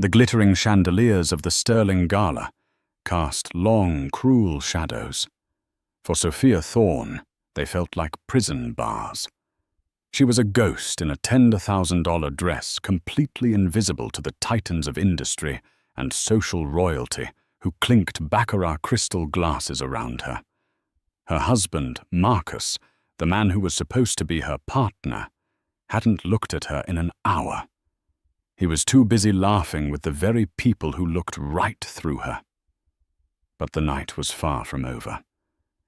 The glittering chandeliers of the sterling gala cast long, cruel shadows. For Sophia Thorne, they felt like prison bars. She was a ghost in a $10,000 dress, completely invisible to the titans of industry and social royalty who clinked baccarat crystal glasses around her. Her husband, Marcus, the man who was supposed to be her partner, hadn't looked at her in an hour. He was too busy laughing with the very people who looked right through her. But the night was far from over,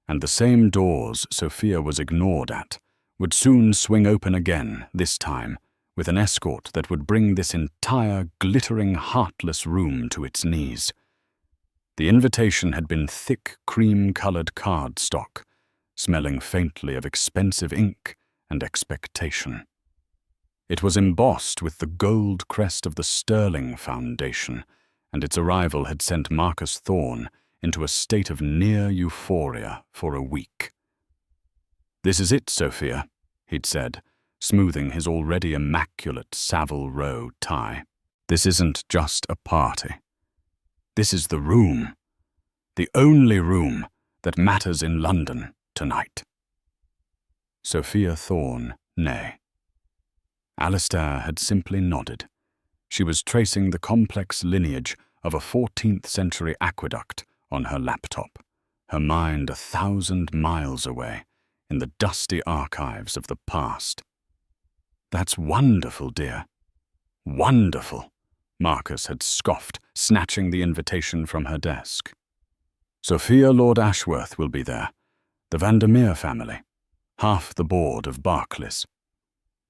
and the same doors Sophia was ignored at would soon swing open again, this time with an escort that would bring this entire glittering, heartless room to its knees. The invitation had been thick, cream-colored cardstock, smelling faintly of expensive ink and expectation. It was embossed with the gold crest of the Sterling Foundation, and its arrival had sent Marcus Thorne into a state of near euphoria for a week. "This is it, Sophia," he'd said, smoothing his already immaculate Savile Row tie. "This isn't just a party. This is the room, the only room that matters in London tonight." Sophia Thorne, nay. Alistair had simply nodded. She was tracing the complex lineage of a 14th century aqueduct on her laptop, her mind 1,000 miles away in the dusty archives of the past. "That's wonderful, dear. Wonderful," Marcus had scoffed, snatching the invitation from her desk. "Sophia Lord Ashworth will be there, the Vandermeer family, half the board of Barclays.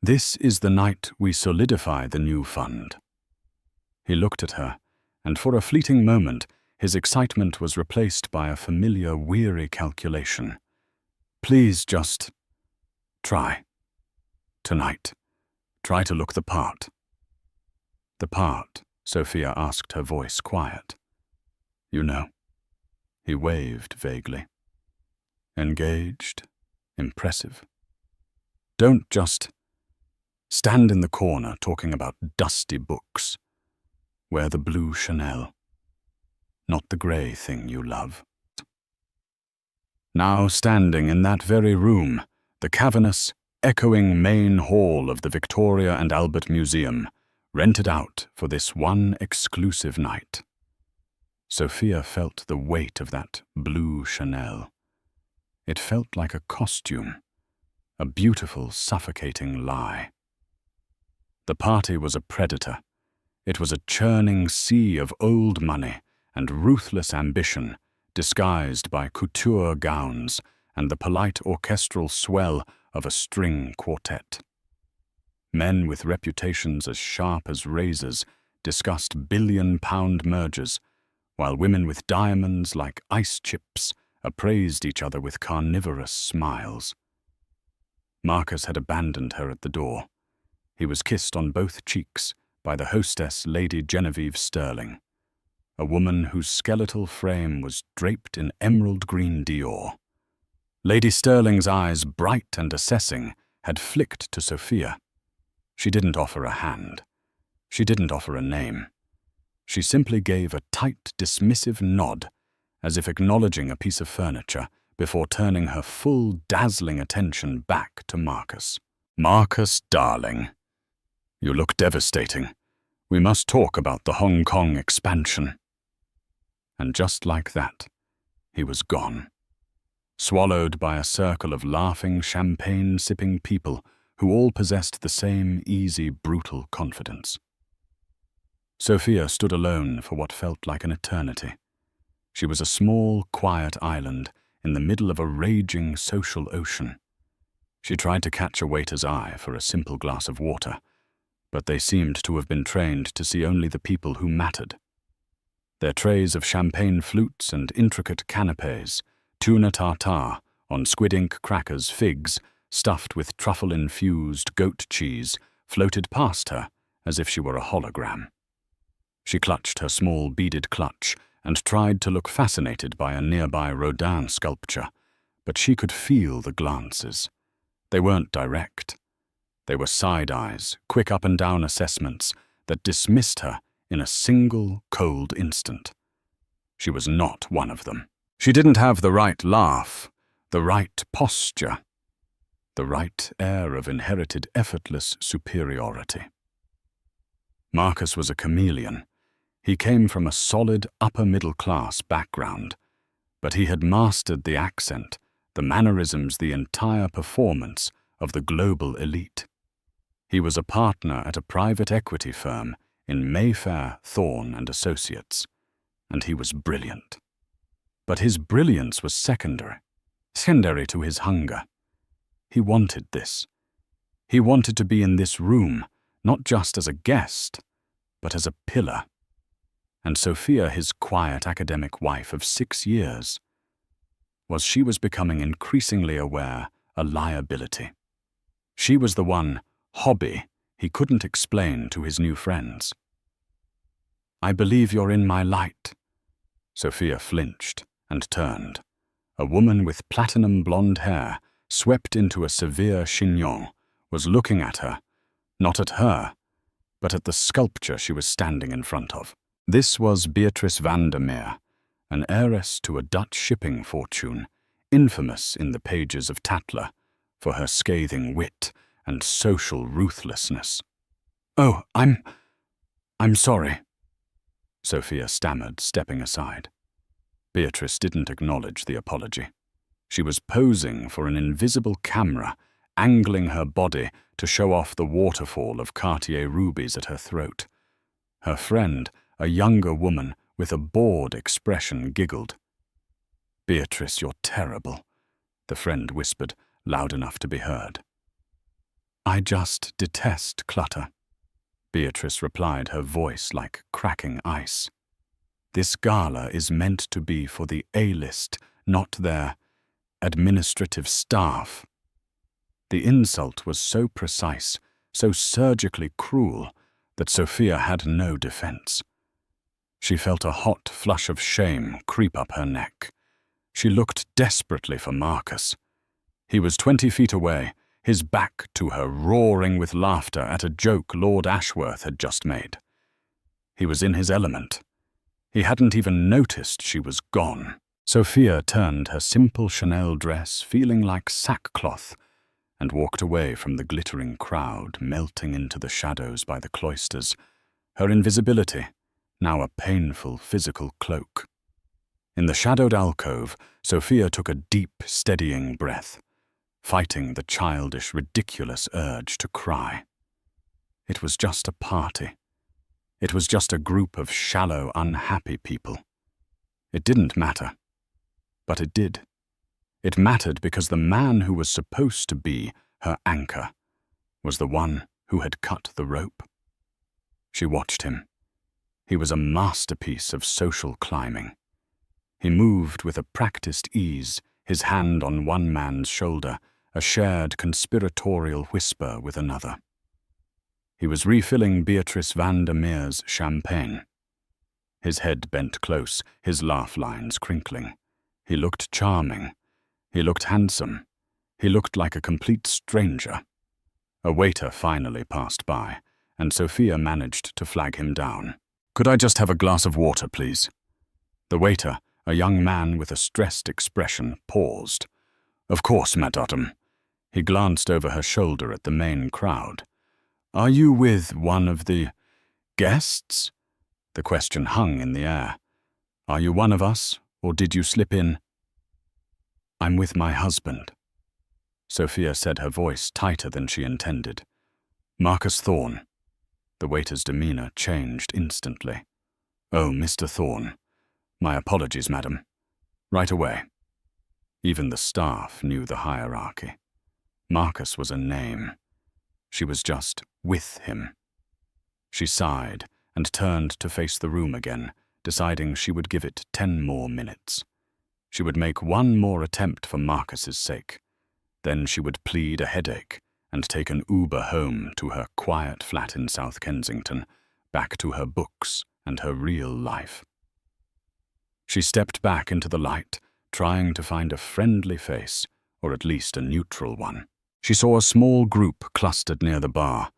This is the night we solidify the new fund." He looked at her, and for a fleeting moment his excitement was replaced by a familiar, weary calculation. "Please just try. Tonight. Try to look the part." "The part?" Sophia asked, her voice quiet. "You know." He waved vaguely. "Engaged, impressive. Don't just stand in the corner talking about dusty books. Wear the blue Chanel, not the grey thing you love." Now standing in that very room, the cavernous, echoing main hall of the Victoria and Albert Museum, rented out for this one exclusive night. Sophia felt the weight of that blue Chanel. It felt like a costume, a beautiful, suffocating lie. The party was a predator. It was a churning sea of old money and ruthless ambition, disguised by couture gowns and the polite orchestral swell of a string quartet. Men with reputations as sharp as razors discussed billion-pound mergers, while women with diamonds like ice chips appraised each other with carnivorous smiles. Marcus had abandoned her at the door. He was kissed on both cheeks by the hostess, Lady Genevieve Sterling, a woman whose skeletal frame was draped in emerald green Dior. Lady Sterling's eyes, bright and assessing, had flicked to Sophia. She didn't offer a hand. She didn't offer a name. She simply gave a tight, dismissive nod, as if acknowledging a piece of furniture, before turning her full, dazzling attention back to Marcus. "Marcus, darling, you look devastating. We must talk about the Hong Kong expansion." And just like that, he was gone, swallowed by a circle of laughing, champagne-sipping people who all possessed the same easy, brutal confidence. Sophia stood alone for what felt like an eternity. She was a small, quiet island in the middle of a raging social ocean. She tried to catch a waiter's eye for a simple glass of water, but they seemed to have been trained to see only the people who mattered. Their trays of champagne flutes and intricate canapes, tuna tartare on squid ink crackers, figs stuffed with truffle-infused goat cheese, floated past her as if she were a hologram. She clutched her small beaded clutch and tried to look fascinated by a nearby Rodin sculpture, but she could feel the glances. They weren't direct. They were side eyes, quick up-and-down assessments that dismissed her in a single cold instant. She was not one of them. She didn't have the right laugh, the right posture, the right air of inherited effortless superiority. Marcus was a chameleon. He came from a solid upper-middle-class background, but he had mastered the accent, the mannerisms, the entire performance of the global elite. He was a partner at a private equity firm in Mayfair, Thorne and Associates, and he was brilliant. But his brilliance was secondary to his hunger. He wanted this. He wanted to be in this room, not just as a guest, but as a pillar. And Sophia, his quiet academic wife of 6 years, she was becoming increasingly aware a liability. She was the one hobby he couldn't explain to his new friends. "I believe you're in my light." Sophia flinched and turned. A woman with platinum blonde hair, swept into a severe chignon, was looking at her, not at her, but at the sculpture she was standing in front of. This was Beatrice van der Meer, an heiress to a Dutch shipping fortune, infamous in the pages of Tatler for her scathing wit and social ruthlessness. "Oh, I'm sorry," Sophia stammered, stepping aside. Beatrice didn't acknowledge the apology. She was posing for an invisible camera, angling her body to show off the waterfall of Cartier rubies at her throat. Her friend, a younger woman with a bored expression, giggled. "Beatrice, you're terrible," the friend whispered, loud enough to be heard. "I just detest clutter," Beatrice replied, her voice like cracking ice. "This gala is meant to be for the A-list, not their administrative staff." The insult was so precise, so surgically cruel, that Sophia had no defense. She felt a hot flush of shame creep up her neck. She looked desperately for Marcus. He was 20 feet away, his back to her, roaring with laughter at a joke Lord Ashworth had just made. He was in his element. He hadn't even noticed she was gone. Sophia turned her simple Chanel dress, feeling like sackcloth, and walked away from the glittering crowd, melting into the shadows by the cloisters, her invisibility now a painful physical cloak. In the shadowed alcove, Sophia took a deep, steadying breath, fighting the childish, ridiculous urge to cry. It was just a party. It was just a group of shallow, unhappy people. It didn't matter. But it did. It mattered because the man who was supposed to be her anchor was the one who had cut the rope. She watched him. He was a masterpiece of social climbing. He moved with a practiced ease, his hand on one man's shoulder, a shared conspiratorial whisper with another. He was refilling Beatrice van der Meer's champagne. His head bent close, his laugh lines crinkling. He looked charming. He looked handsome. He looked like a complete stranger. A waiter finally passed by, and Sophia managed to flag him down. "Could I just have a glass of water, please?" The waiter, a young man with a stressed expression, paused. "Of course, madame." He glanced over her shoulder at the main crowd. "Are you with one of the guests?" The question hung in the air. "Are you one of us, or did you slip in?" "I'm with my husband," Sophia said, her voice tighter than she intended. "Marcus Thorne." The waiter's demeanor changed instantly. "Oh, Mr. Thorne. My apologies, madam. Right away." Even the staff knew the hierarchy. Marcus was a name. She was just with him. She sighed and turned to face the room again, deciding she would give it 10 more minutes. She would make one more attempt for Marcus's sake. Then she would plead a headache and take an Uber home to her quiet flat in South Kensington, back to her books and her real life. She stepped back into the light, trying to find a friendly face, or at least a neutral one. She saw a small group clustered near the bar,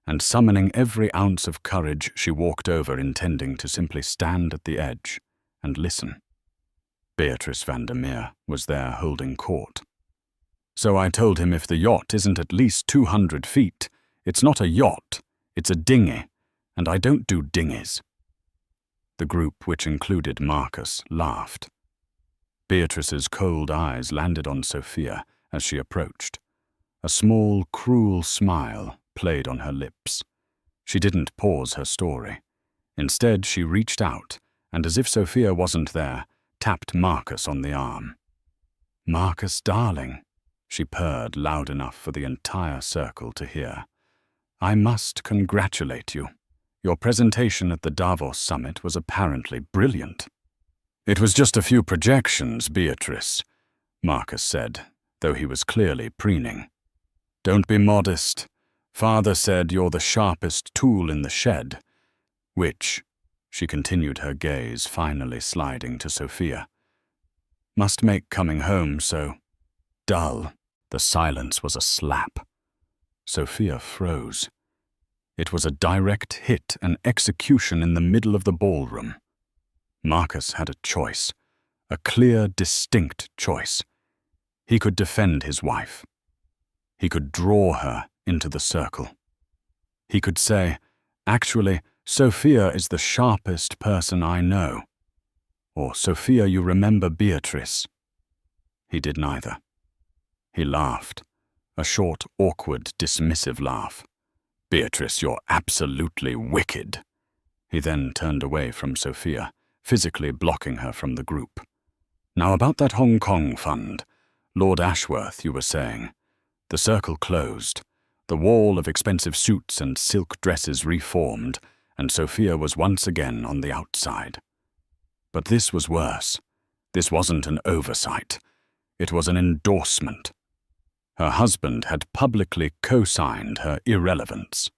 and summoning every ounce of courage, she walked over, intending to simply stand at the edge and listen. Beatrice Vandermeer was there holding court. So I told him if the yacht isn't at least 200 feet, it's not a yacht, it's a dinghy, and I don't do dinghies. The group, which included Marcus, laughed. Beatrice's cold eyes landed on Sophia as she approached. A small, cruel smile played on her lips. She didn't pause her story. Instead, she reached out, and as if Sophia wasn't there, tapped Marcus on the arm. "Marcus, darling," she purred loud enough for the entire circle to hear. "I must congratulate you. Your presentation at the Davos summit was apparently brilliant." "It was just a few projections, Beatrice," Marcus said, though he was clearly preening. "Don't be modest. Father said you're the sharpest tool in the shed." Which, she continued, her gaze finally sliding to Sophia, "must make coming home so dull." The silence was a slap. Sophia froze. It was a direct hit, an execution in the middle of the ballroom. Marcus had a choice, a clear, distinct choice. He could defend his wife. He could draw her into the circle. He could say, "Actually, Sophia is the sharpest person I know." Or, "Sophia, you remember Beatrice." He did neither. He laughed, a short, awkward, dismissive laugh. "Beatrice, you're absolutely wicked." He then turned away from Sophia, physically blocking her from the group. "Now about that Hong Kong fund. Lord Ashworth, you were saying." The circle closed. The wall of expensive suits and silk dresses reformed, and Sophia was once again on the outside. But this was worse. This wasn't an oversight. It was an endorsement. Her husband had publicly co-signed her irrelevance.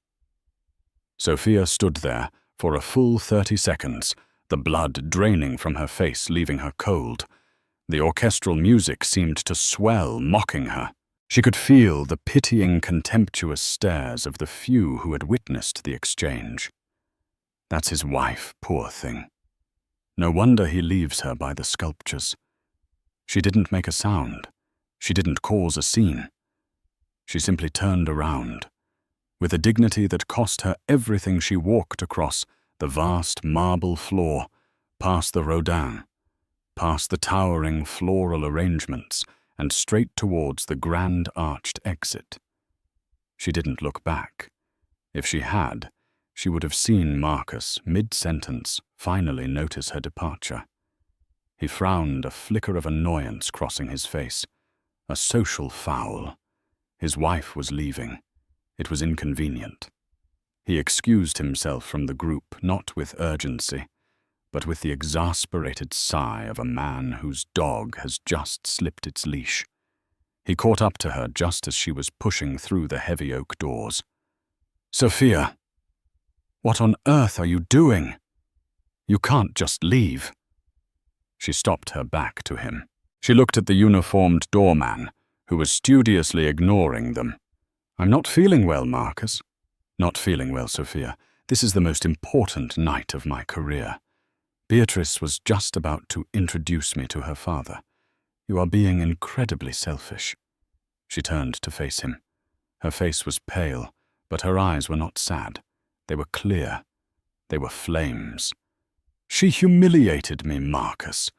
Sophia stood there for a full 30 seconds, the blood draining from her face, leaving her cold. The orchestral music seemed to swell, mocking her. She could feel the pitying, contemptuous stares of the few who had witnessed the exchange. That's his wife, poor thing. No wonder he leaves her by the sculptures. She didn't make a sound. She didn't cause a scene. She simply turned around. With a dignity that cost her everything, she walked across the vast marble floor, past the Rodin, past the towering floral arrangements, and straight towards the grand arched exit. She didn't look back. If she had, she would have seen Marcus, mid-sentence, finally notice her departure. He frowned, a flicker of annoyance crossing his face. A social foul. His wife was leaving. It was inconvenient. He excused himself from the group, not with urgency, but with the exasperated sigh of a man whose dog has just slipped its leash. He caught up to her just as she was pushing through the heavy oak doors. "Sophia, what on earth are you doing? You can't just leave." She stopped her back to him. She looked at the uniformed doorman, who was studiously ignoring them. "I'm not feeling well, Marcus." "Not feeling well, Sophia. This is the most important night of my career. Beatrice was just about to introduce me to her father. You are being incredibly selfish." She turned to face him. Her face was pale, but her eyes were not sad. They were clear. They were flames. "She humiliated me, Marcus."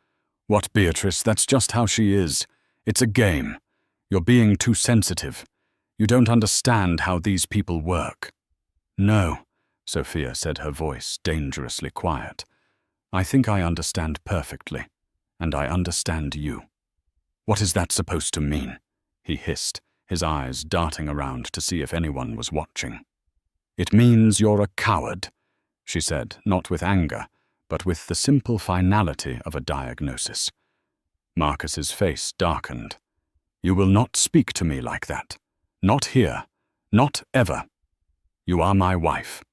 "What, Beatrice? That's just how she is. It's a game. You're being too sensitive. You don't understand how these people work." "No," Sophia said, her voice dangerously quiet. "I think I understand perfectly, and I understand you." "What is that supposed to mean?" he hissed, his eyes darting around to see if anyone was watching. "It means you're a coward," she said, not with anger, but with the simple finality of a diagnosis. Marcus's face darkened. "You will not speak to me like that. Not here. Not ever. You are my wife.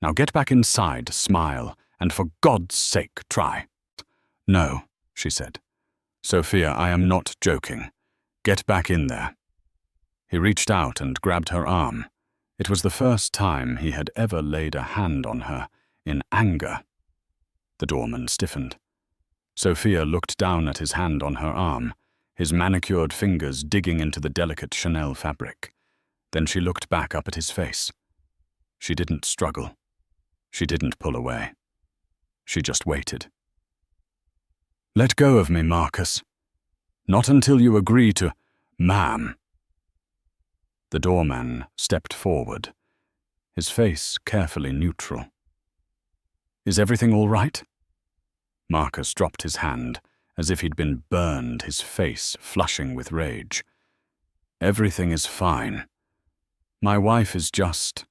Now get back inside, smile, and for God's sake try." "No," she said. "Sophia, I am not joking. Get back in there." He reached out and grabbed her arm. It was the first time he had ever laid a hand on her in anger. The doorman stiffened. Sophia looked down at his hand on her arm, his manicured fingers digging into the delicate Chanel fabric. Then she looked back up at his face. She didn't struggle. She didn't pull away. She just waited. "Let go of me, Marcus. Not until you agree to, ma'am." The doorman stepped forward, his face carefully neutral. "Is everything all right?" Marcus dropped his hand, as if he'd been burned, his face flushing with rage. "Everything is fine. My wife is just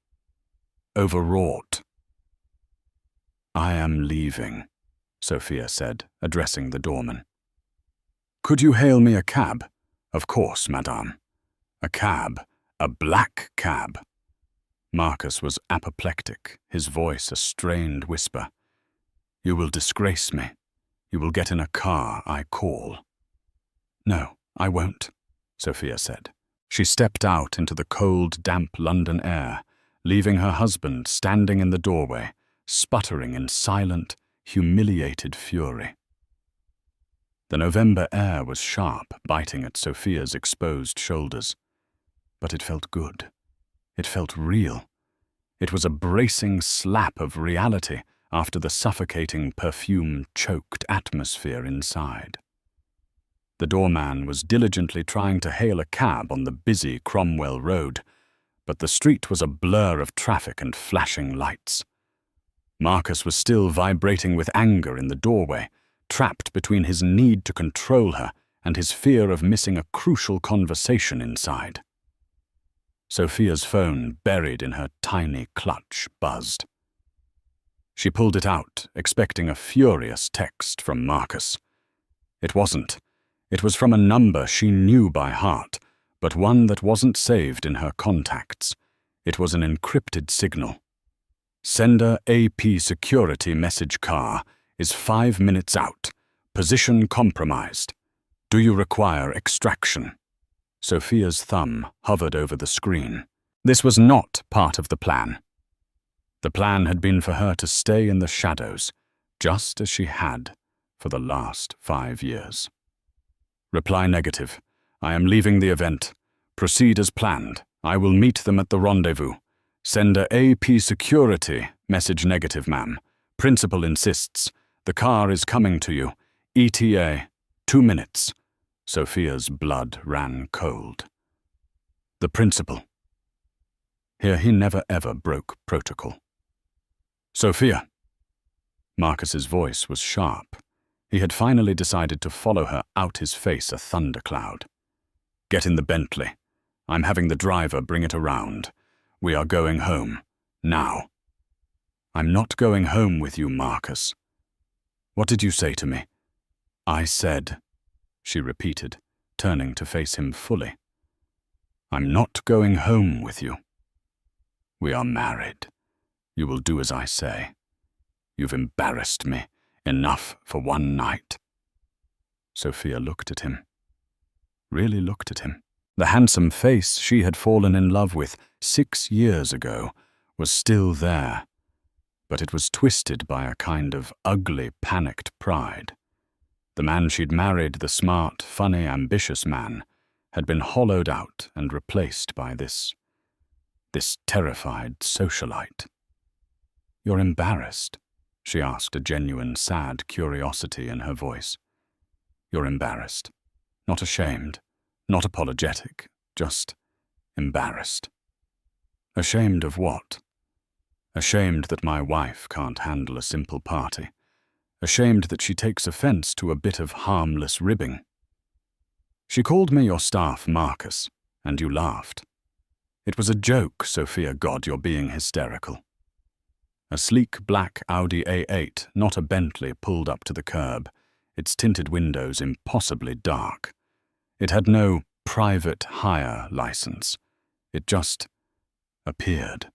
overwrought." "I am leaving," Sophia said, addressing the doorman. "Could you hail me a cab?" "Of course, madame." "A cab, a black cab." Marcus was apoplectic, his voice a strained whisper. "You will disgrace me. You will get in a car I call." "No, I won't," Sophia said. She stepped out into the cold, damp London air, leaving her husband standing in the doorway, sputtering in silent, humiliated fury. The November air was sharp, biting at Sophia's exposed shoulders. But it felt good. It felt real. It was a bracing slap of reality after the suffocating, perfume-choked atmosphere inside. The doorman was diligently trying to hail a cab on the busy Cromwell Road, but the street was a blur of traffic and flashing lights. Marcus was still vibrating with anger in the doorway, trapped between his need to control her and his fear of missing a crucial conversation inside. Sophia's phone, buried in her tiny clutch, buzzed. She pulled it out, expecting a furious text from Marcus. It wasn't. It was from a number she knew by heart, but one that wasn't saved in her contacts. It was an encrypted signal. "Sender AP security message car is 5 minutes out. Position compromised. Do you require extraction?" Sophia's thumb hovered over the screen. This was not part of the plan. The plan had been for her to stay in the shadows, just as she had for the last 5 years. "Reply negative. I am leaving the event. Proceed as planned. I will meet them at the rendezvous. Sender AP security, message negative, ma'am. Principal insists. The car is coming to you. ETA, 2 minutes. Sophia's blood ran cold. The principal. Here he never ever broke protocol. "Sophia." Marcus's voice was sharp. He had finally decided to follow her out his face a thundercloud. "Get in the Bentley. I'm having the driver bring it around. We are going home. Now." "I'm not going home with you, Marcus." "What did you say to me?" "I said," she repeated, turning to face him fully. "I'm not going home with you. We are married. You will do as I say. You've embarrassed me. Enough for one night." Sophia looked at him. Really looked at him. The handsome face she had fallen in love with 6 years ago was still there, but it was twisted by a kind of ugly, panicked pride. The man she'd married, the smart, funny, ambitious man, had been hollowed out and replaced by this terrified socialite. "You're embarrassed?" she asked, a genuine, sad curiosity in her voice. "You're embarrassed. Not ashamed, not apologetic, just embarrassed." "Ashamed of what?" "Ashamed that my wife can't handle a simple party. Ashamed that she takes offense to a bit of harmless ribbing. She called me your staff, Marcus, and you laughed. It was a joke, Sophia. God, you're being hysterical." A sleek black Audi A8, not a Bentley, pulled up to the curb, its tinted windows impossibly dark. It had no private hire license. It just appeared.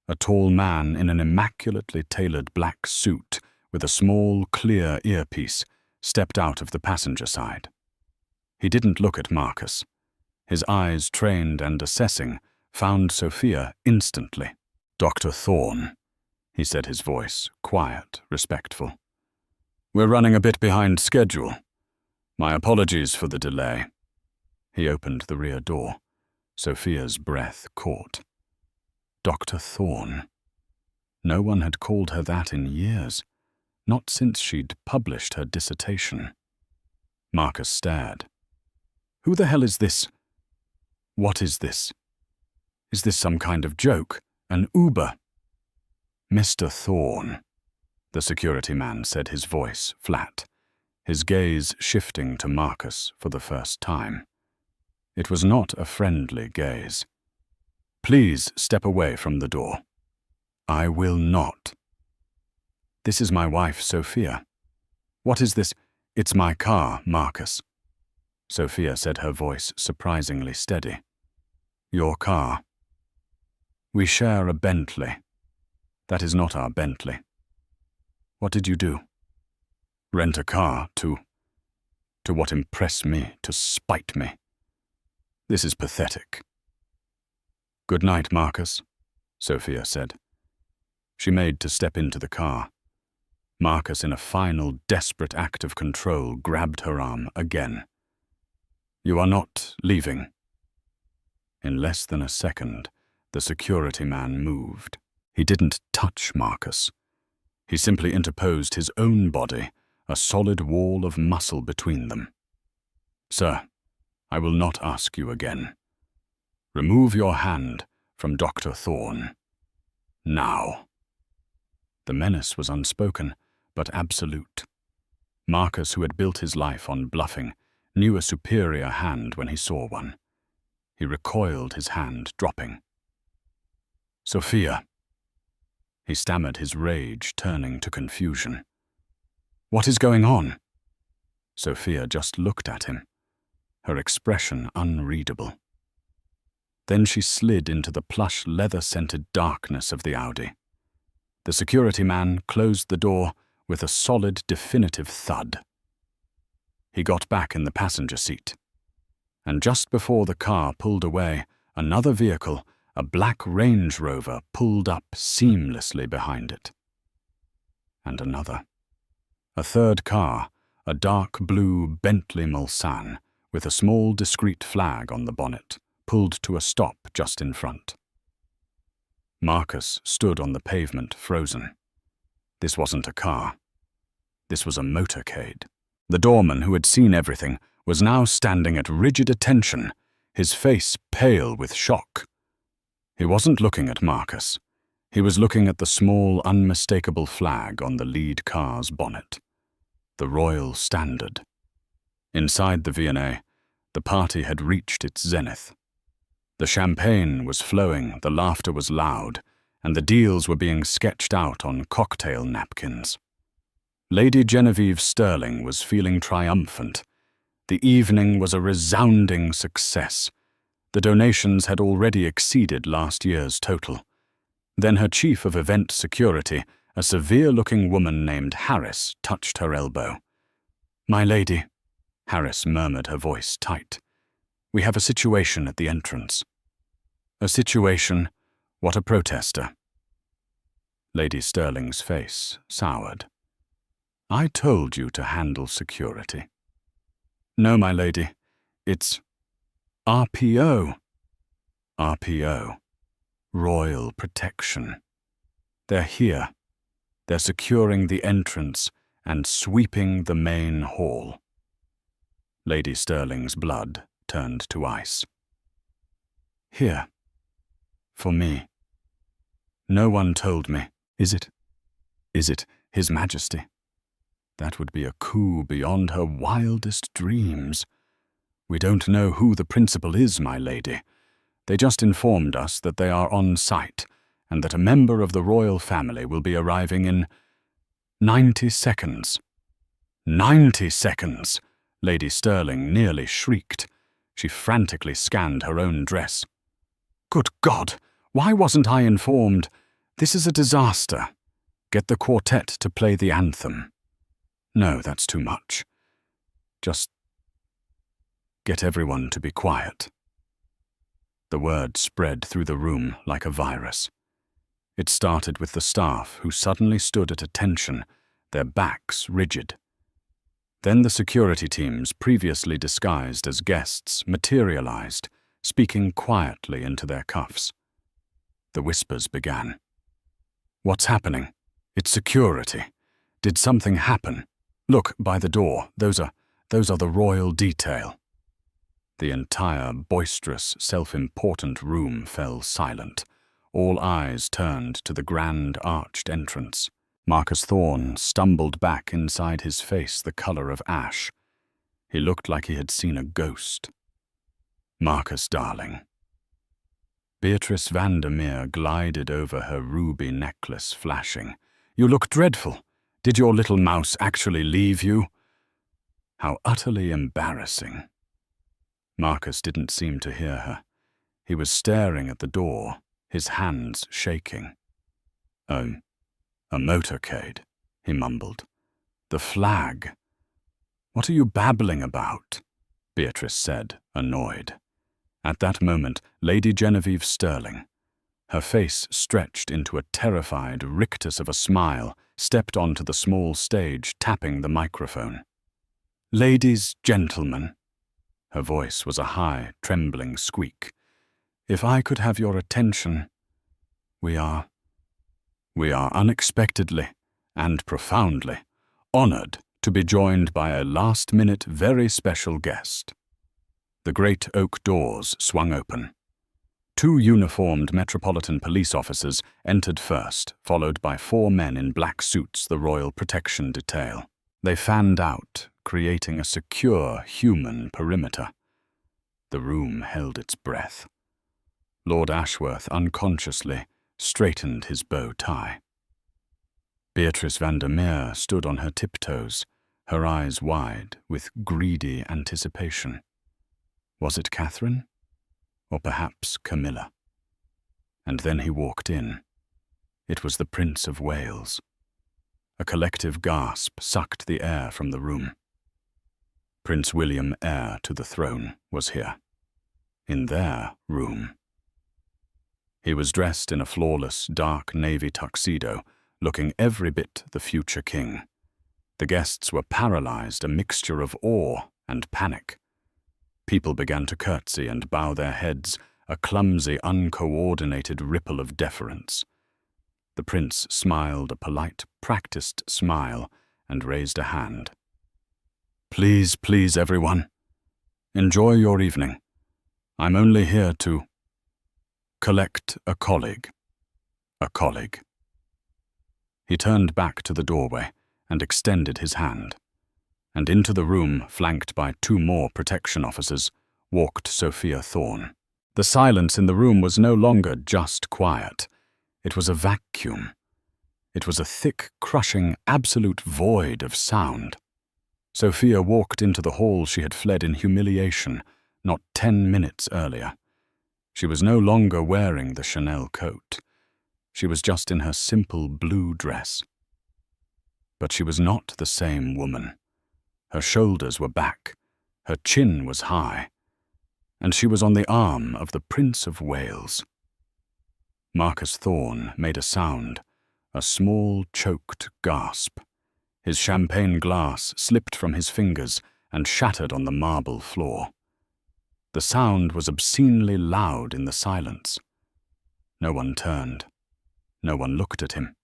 A tall man in an immaculately tailored black suit with a small, clear earpiece stepped out of the passenger side. He didn't look at Marcus. His eyes, trained and assessing, found Sophia instantly. "Dr. Thorne," he said, his voice quiet, respectful. "We're running a bit behind schedule. My apologies for the delay." He opened the rear door. Sophia's breath caught. Dr. Thorne. No one had called her that in years, not since she'd published her dissertation. Marcus stared. "Who the hell is this? What is this? Is this some kind of joke? An Uber?" "Mr. Thorne," the security man said, his voice flat, his gaze shifting to Marcus for the first time. It was not a friendly gaze. "Please step away from the door." "I will not." "This is my wife, Sophia." "What is this?" "It's my car, Marcus." Sophia said, her voice surprisingly steady. "Your car." "We share a Bentley." "That is not our Bentley." "What did you do?" "Rent a car to what impress me, to spite me. This is pathetic." "Good night, Marcus," Sophia said. She made to step into the car. Marcus, in a final, desperate act of control, grabbed her arm again. "You are not leaving." In less than a second, the security man moved. He didn't touch Marcus. He simply interposed his own body, a solid wall of muscle between them. "Sir, I will not ask you again. Remove your hand from Dr. Thorne. Now." The menace was unspoken, but absolute. Marcus, who had built his life on bluffing, knew a superior hand when he saw one. He recoiled, his hand dropping. "Sophia." He stammered, his rage turning to confusion. "What is going on?" Sophia just looked at him, her expression unreadable. Then she slid into the plush, leather-scented darkness of the Audi. The security man closed the door with a solid, definitive thud. He got back in the passenger seat. And just before the car pulled away, another vehicle, a black Range Rover, pulled up seamlessly behind it. And another. A third car, a dark blue Bentley Mulsanne, with a small discreet flag on the bonnet, pulled to a stop just in front. Marcus stood on the pavement, frozen. This wasn't a car. This was a motorcade. The doorman, who had seen everything, was now standing at rigid attention, his face pale with shock. He wasn't looking at Marcus. He was looking at the small, unmistakable flag on the lead car's bonnet. The Royal Standard. Inside the V&A, the party had reached its zenith. The champagne was flowing, the laughter was loud, and the deals were being sketched out on cocktail napkins. Lady Genevieve Sterling was feeling triumphant. The evening was a resounding success. The donations had already exceeded last year's total. Then her chief of event security, a severe-looking woman named Harris, touched her elbow. "My lady," Harris murmured, her voice tight. "We have a situation at the entrance." "A situation? What, a protester?" Lady Sterling's face soured. "I told you to handle security." "No, my lady. It's RPO." "RPO. Royal Protection. They're here. They're securing the entrance and sweeping the main hall." Lady Sterling's blood turned to ice. "Here. For me. No one told me." Is it His Majesty? That would be a coup beyond her wildest dreams. "We don't know who the principal is, my lady. They just informed us that they are on site and that a member of the royal family will be arriving in 90 seconds. 90 seconds! Lady Sterling nearly shrieked. She frantically scanned her own dress. "Good God! Why wasn't I informed? This is a disaster. Get the quartet to play the anthem." "No, that's too much. Just get everyone to be quiet." The word spread through the room like a virus. It started with the staff, who suddenly stood at attention, their backs rigid. Then the security teams, previously disguised as guests, materialized, speaking quietly into their cuffs. The whispers began. "What's happening? It's security. Did something happen? Look, by the door, those are the royal detail." The entire boisterous, self-important room fell silent. All eyes turned to the grand arched entrance. Marcus Thorne stumbled back, inside his face the color of ash. He looked like he had seen a ghost. "Marcus, darling." Beatrice Vandermeer glided over, her ruby necklace flashing. "You look dreadful. Did your little mouse actually leave you?" How utterly embarrassing. Marcus didn't seem to hear her. He was staring at the door, his hands shaking. "A motorcade," he mumbled. "The flag." "What are you babbling about?" Beatrice said, annoyed. At that moment, Lady Genevieve Sterling, her face stretched into a terrified rictus of a smile, stepped onto the small stage, tapping the microphone. "Ladies, gentlemen," her voice was a high, trembling squeak, "if I could have your attention, we are unexpectedly and profoundly honored to be joined by a last-minute, very special guest." The great oak doors swung open. 2 uniformed Metropolitan Police officers entered first, followed by 4 men in black suits, the Royal Protection Detail. They fanned out, creating a secure human perimeter. The room held its breath. Lord Ashworth unconsciously straightened his bow tie. Beatrice Vandermeer stood on her tiptoes, her eyes wide with greedy anticipation. Was it Catherine? Or perhaps Camilla? And then he walked in. It was the Prince of Wales. A collective gasp sucked the air from the room. Prince William, heir to the throne, was here. In their room. He was dressed in a flawless, dark navy tuxedo, looking every bit the future king. The guests were paralyzed, a mixture of awe and panic. People began to curtsy and bow their heads, a clumsy, uncoordinated ripple of deference. The prince smiled a polite, practiced smile and raised a hand. "Please, please, everyone. Enjoy your evening. I'm only here to collect a colleague. A colleague." He turned back to the doorway and extended his hand. And into the room, flanked by 2 more protection officers, walked Sophia Thorne. The silence in the room was no longer just quiet. It was a vacuum. It was a thick, crushing, absolute void of sound. Sophia walked into the hall she had fled in humiliation, not 10 minutes earlier. She was no longer wearing the Chanel coat. She was just in her simple blue dress. But she was not the same woman. Her shoulders were back, her chin was high, and she was on the arm of the Prince of Wales. Marcus Thorne made a sound, a small, choked gasp. His champagne glass slipped from his fingers and shattered on the marble floor. The sound was obscenely loud in the silence. No one turned. No one looked at him.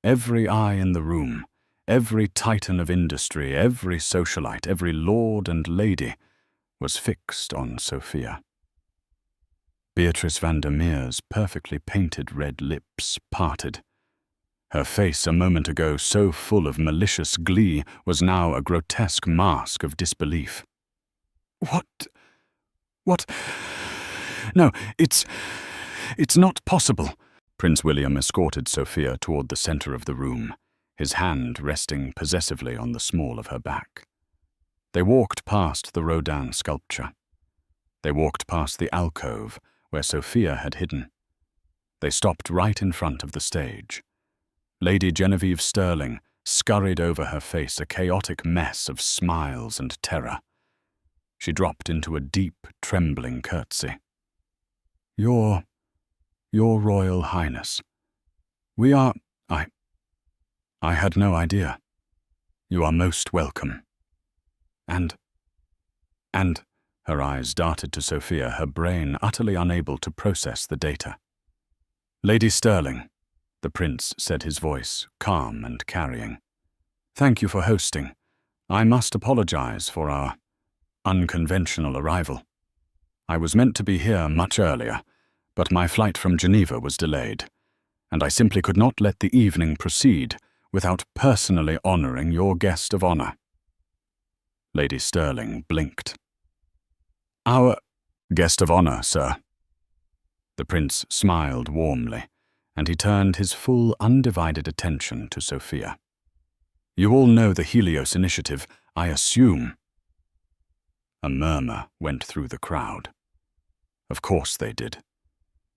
Every eye in the room, every titan of industry, every socialite, every lord and lady was fixed on Sophia. Beatrice Vandermeer's perfectly painted red lips parted. Her face, a moment ago so full of malicious glee, was now a grotesque mask of disbelief. What? No, it's not possible." Prince William escorted Sophia toward the center of the room, his hand resting possessively on the small of her back. They walked past the Rodin sculpture. They walked past the alcove where Sophia had hidden. They stopped right in front of the stage. Lady Genevieve Sterling scurried over, her face a chaotic mess of smiles and terror. She dropped into a deep, trembling curtsy. Your Royal Highness. We are... I had no idea. You are most welcome. And her eyes darted to Sophia, her brain utterly unable to process the data. Lady Sterling, the prince said, his voice calm and carrying. Thank you for hosting. I must apologize for our unconventional arrival. I was meant to be here much earlier, but my flight from Geneva was delayed, and I simply could not let the evening proceed without personally honoring your guest of honor. Lady Sterling blinked. Our guest of honor, sir. The prince smiled warmly, and he turned his full, undivided attention to Sophia. You all know the Helios Initiative, I assume. A murmur went through the crowd. Of course they did.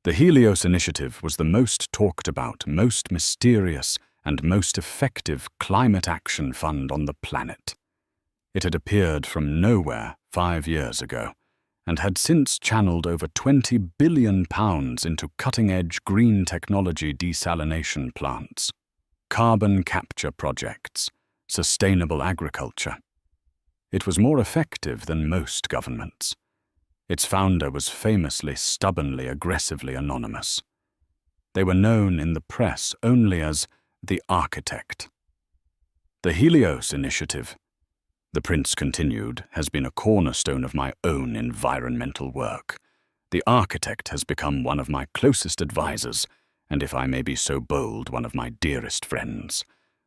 The Helios Initiative was the most talked about, most mysterious, and most effective climate action fund on the planet. It had appeared from nowhere 5 years ago, and had since channeled over £20 billion into cutting-edge green technology desalination plants, carbon capture projects, sustainable agriculture. It was more effective than most governments. Its founder was famously, stubbornly, aggressively anonymous. They were known in the press only as the architect. The Helios Initiative, the prince continued, has been a cornerstone of my own environmental work. The architect has become one of my closest advisors, and if I may be so bold, one of my dearest friends.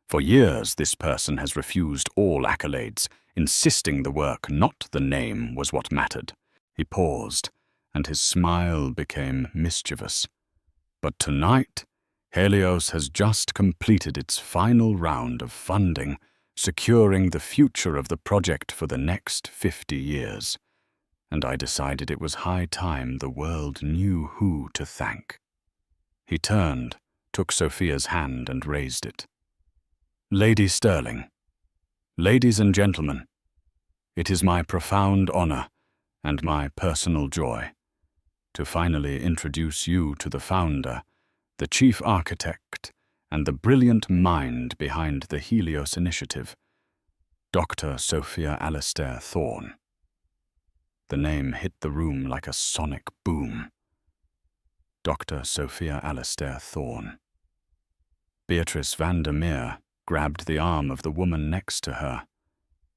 For years, this person has refused all accolades, insisting the work, not the name, was what mattered. He paused, and his smile became mischievous. But tonight, Helios has just completed its final round of funding, securing the future of the project for the next 50 years. And I decided it was high time the world knew who to thank. He turned, took Sophia's hand and raised it. Lady Sterling, ladies and gentlemen, it is my profound honor and my personal joy to finally introduce you to the founder, the chief architect, and the brilliant mind behind the Helios Initiative, Dr. Sophia Alastair Thorne. The name hit the room like a sonic boom. Dr. Sophia Alastair Thorne. Beatrice Vandermeer grabbed the arm of the woman next to her,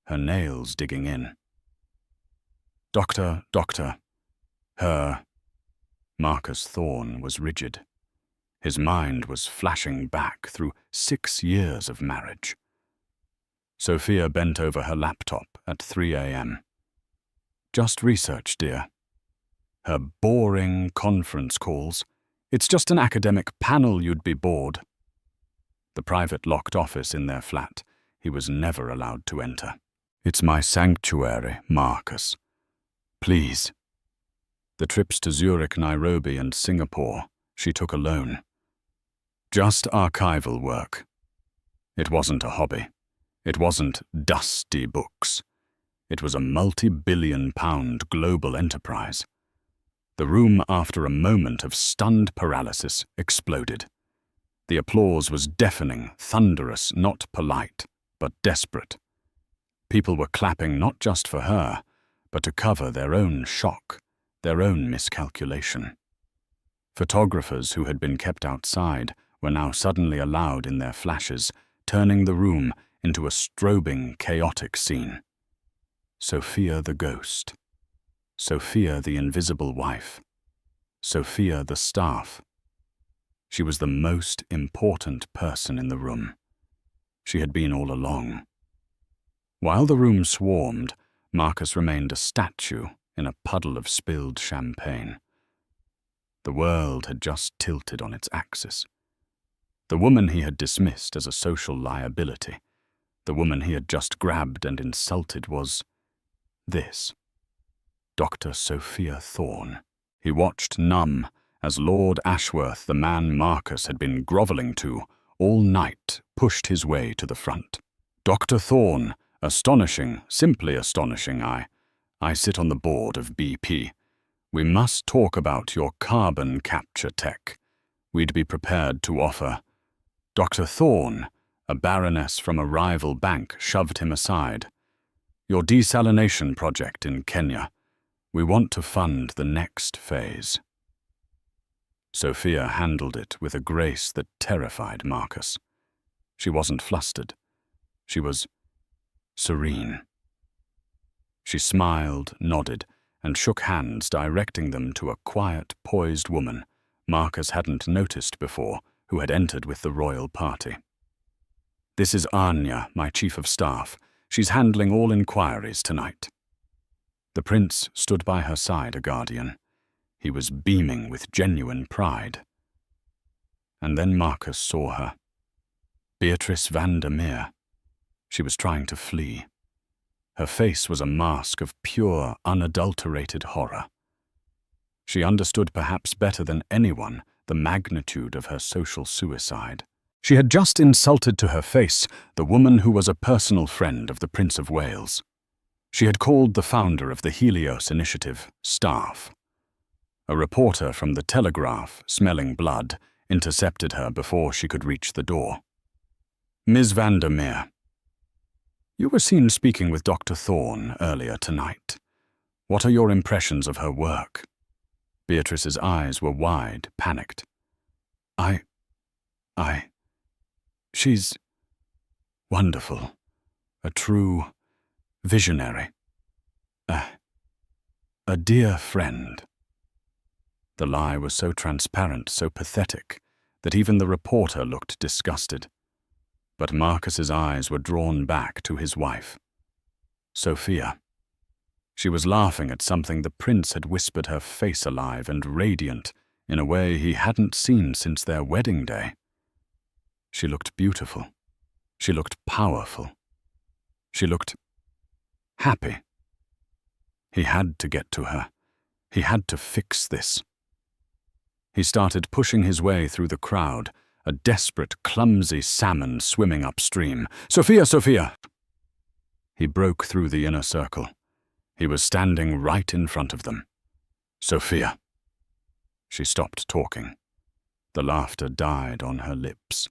her nails digging in. Doctor, her. Marcus Thorne was rigid. His mind was flashing back through 6 years of marriage. Sophia bent over her laptop at 3 a.m. Just research, dear. Her boring conference calls. It's just an academic panel, you'd be bored. The private locked office in their flat he was never allowed to enter. It's my sanctuary, Marcus. Please. The trips to Zurich, Nairobi, and Singapore she took alone. Just archival work. It wasn't a hobby. It wasn't dusty books. It was a multi-billion-pound global enterprise. The room, after a moment of stunned paralysis, exploded. The applause was deafening, thunderous, not polite, but desperate. People were clapping not just for her, but to cover their own shock, their own miscalculation. Photographers who had been kept outside were now suddenly allowed in their flashes, turning the room into a strobing, chaotic scene. Sophia the ghost. Sophia the invisible wife. Sophia the staff. She was the most important person in the room. She had been all along. While the room swarmed, Marcus remained a statue in a puddle of spilled champagne. The world had just tilted on its axis. The woman he had dismissed as a social liability, the woman he had just grabbed and insulted, was this. Dr. Sophia Thorne. He watched numb as Lord Ashworth, the man Marcus had been grovelling to all night, pushed his way to the front. Dr. Thorne, astonishing, simply astonishing. I sit on the board of BP. We must talk about your carbon capture tech. We'd be prepared to offer. Dr. Thorne, a baroness from a rival bank, shoved him aside. Your desalination project in Kenya. We want to fund the next phase. Sophia handled it with a grace that terrified Marcus. She wasn't flustered. She was serene. She smiled, nodded, and shook hands, directing them to a quiet, poised woman Marcus hadn't noticed before, who had entered with the royal party. This is Anya, my chief of staff. She's handling all inquiries tonight. The prince stood by her side, a guardian. He was beaming with genuine pride. And then Marcus saw her. Beatrice Vandermeer. She was trying to flee. Her face was a mask of pure, unadulterated horror. She understood perhaps better than anyone the magnitude of her social suicide. She had just insulted to her face the woman who was a personal friend of the Prince of Wales. She had called the founder of the Helios Initiative staff. A reporter from the Telegraph, smelling blood, intercepted her before she could reach the door. Ms. Vandermeer, you were seen speaking with Dr. Thorne earlier tonight. What are your impressions of her work? Beatrice's eyes were wide, panicked. She's wonderful. A true visionary. A dear friend. The lie was so transparent, so pathetic, that even the reporter looked disgusted. But Marcus's eyes were drawn back to his wife, Sophia. She was laughing at something the prince had whispered, her face alive and radiant in a way he hadn't seen since their wedding day. She looked beautiful. She looked powerful. She looked happy. He had to get to her. He had to fix this. He started pushing his way through the crowd, a desperate, clumsy salmon swimming upstream. Sophia, Sophia! He broke through the inner circle. He was standing right in front of them. Sophia. She stopped talking. The laughter died on her lips.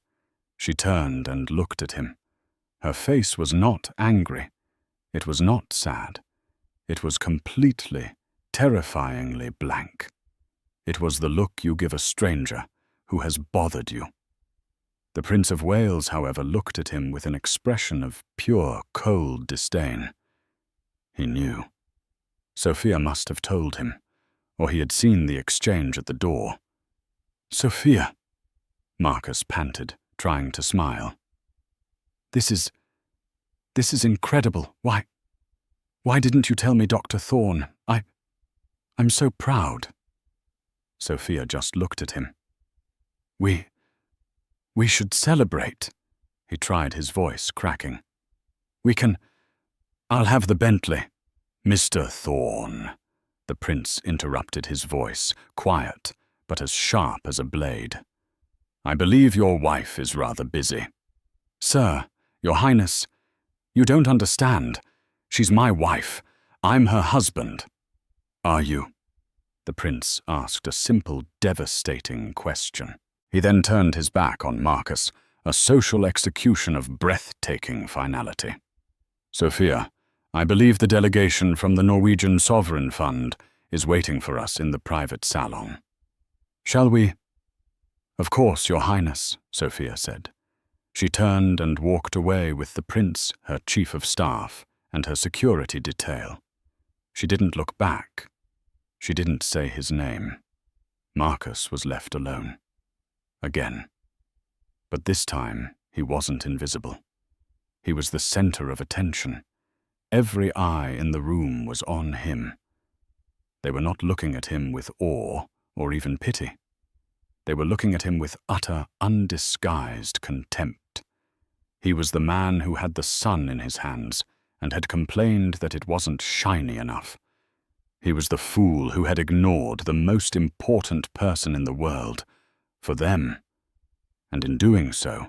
She turned and looked at him. Her face was not angry. It was not sad. It was completely, terrifyingly blank. It was the look you give a stranger who has bothered you. The Prince of Wales, however, looked at him with an expression of pure, cold disdain. He knew. Sophia must have told him, or he had seen the exchange at the door. Sophia, Marcus panted, trying to smile. This is incredible. Why didn't you tell me, Dr. Thorne? I'm so proud. Sophia just looked at him. We should celebrate. He tried, his voice cracking. I'll have the Bentley. Mr. Thorne, the prince interrupted, his voice, quiet, but as sharp as a blade. I believe your wife is rather busy. Sir, your highness, you don't understand. She's my wife. I'm her husband. Are you? The prince asked a simple, devastating question. He then turned his back on Marcus, a social execution of breathtaking finality. Sophia, I believe the delegation from the Norwegian Sovereign Fund is waiting for us in the private salon. Shall we? Of course, your highness, Sophia said. She turned and walked away with the prince, her chief of staff, and her security detail. She didn't look back. She didn't say his name. Marcus was left alone. Again. But this time, he wasn't invisible. He was the center of attention. Every eye in the room was on him. They were not looking at him with awe or even pity. They were looking at him with utter, undisguised contempt. He was the man who had the sun in his hands and had complained that it wasn't shiny enough. He was the fool who had ignored the most important person in the world, for them. And in doing so,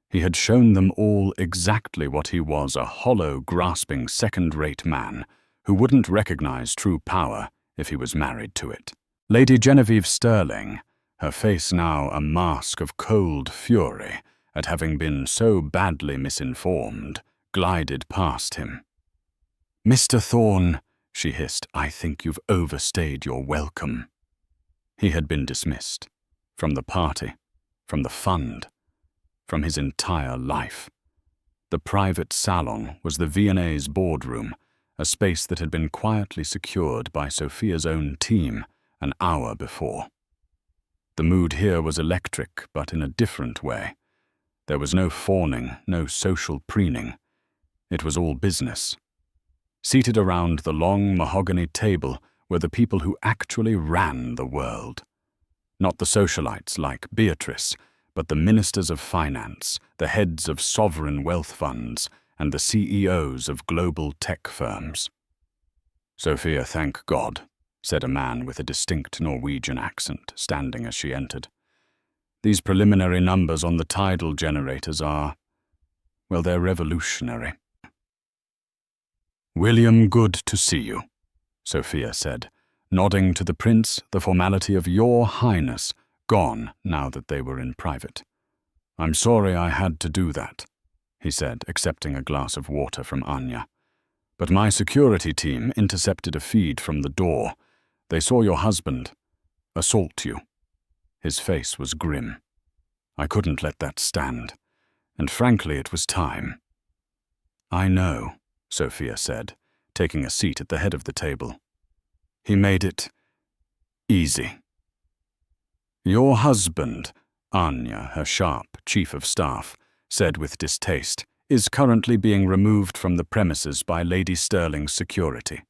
he had shown them all exactly what he was, a hollow, grasping, second-rate man who wouldn't recognize true power if he was married to it. Lady Genevieve Stirling, her face now a mask of cold fury at having been so badly misinformed, glided past him. "Mr. Thorne," she hissed, "I think you've overstayed your welcome." He had been dismissed. From the party, from the fund, from his entire life. The private salon was the V&A's boardroom, a space that had been quietly secured by Sophia's own team an hour before. The mood here was electric, but in a different way. There was no fawning, no social preening. It was all business. Seated around the long mahogany table were the people who actually ran the world. Not the socialites like Beatrice, but the ministers of finance, the heads of sovereign wealth funds, and the CEOs of global tech firms. "Sophia, thank God," said a man with a distinct Norwegian accent, standing as she entered. "These preliminary numbers on the tidal generators are, well, they're revolutionary." "William, good to see you," Sophia said, nodding to the prince the formality of "Your Highness," gone now that they were in private. "I'm sorry I had to do that," he said, accepting a glass of water from Anya. "But my security team intercepted a feed from the door. They saw your husband assault you." His face was grim. "I couldn't let that stand, and frankly it was time." "I know," Sophia said, taking a seat at the head of the table. "He made it easy." "Your husband," Anya, her sharp chief of staff, said with distaste, "is currently being removed from the premises by Lady Stirling's security.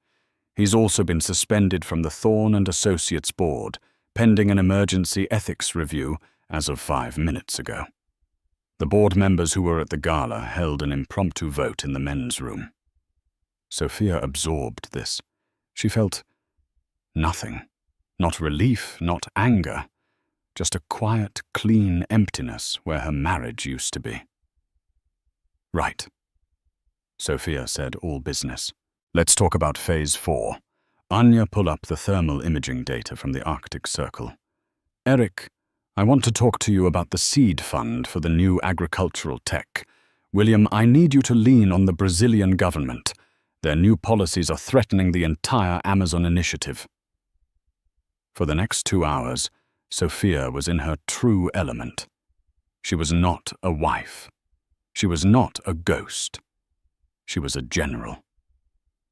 He's also been suspended from the Thorne and Associates board, pending an emergency ethics review as of 5 minutes ago." The board members who were at the gala held an impromptu vote in the men's room. Sophia absorbed this. She felt nothing. Not relief, not anger. Just a quiet, clean emptiness where her marriage used to be. "Right," Sophia said, all business. "Let's talk about Phase 4. Anya, pull up the thermal imaging data from the Arctic Circle. Eric, I want to talk to you about the seed fund for the new agricultural tech. William, I need you to lean on the Brazilian government. Their new policies are threatening the entire Amazon initiative." For the next 2 hours, Sophia was in her true element. She was not a wife. She was not a ghost. She was a general.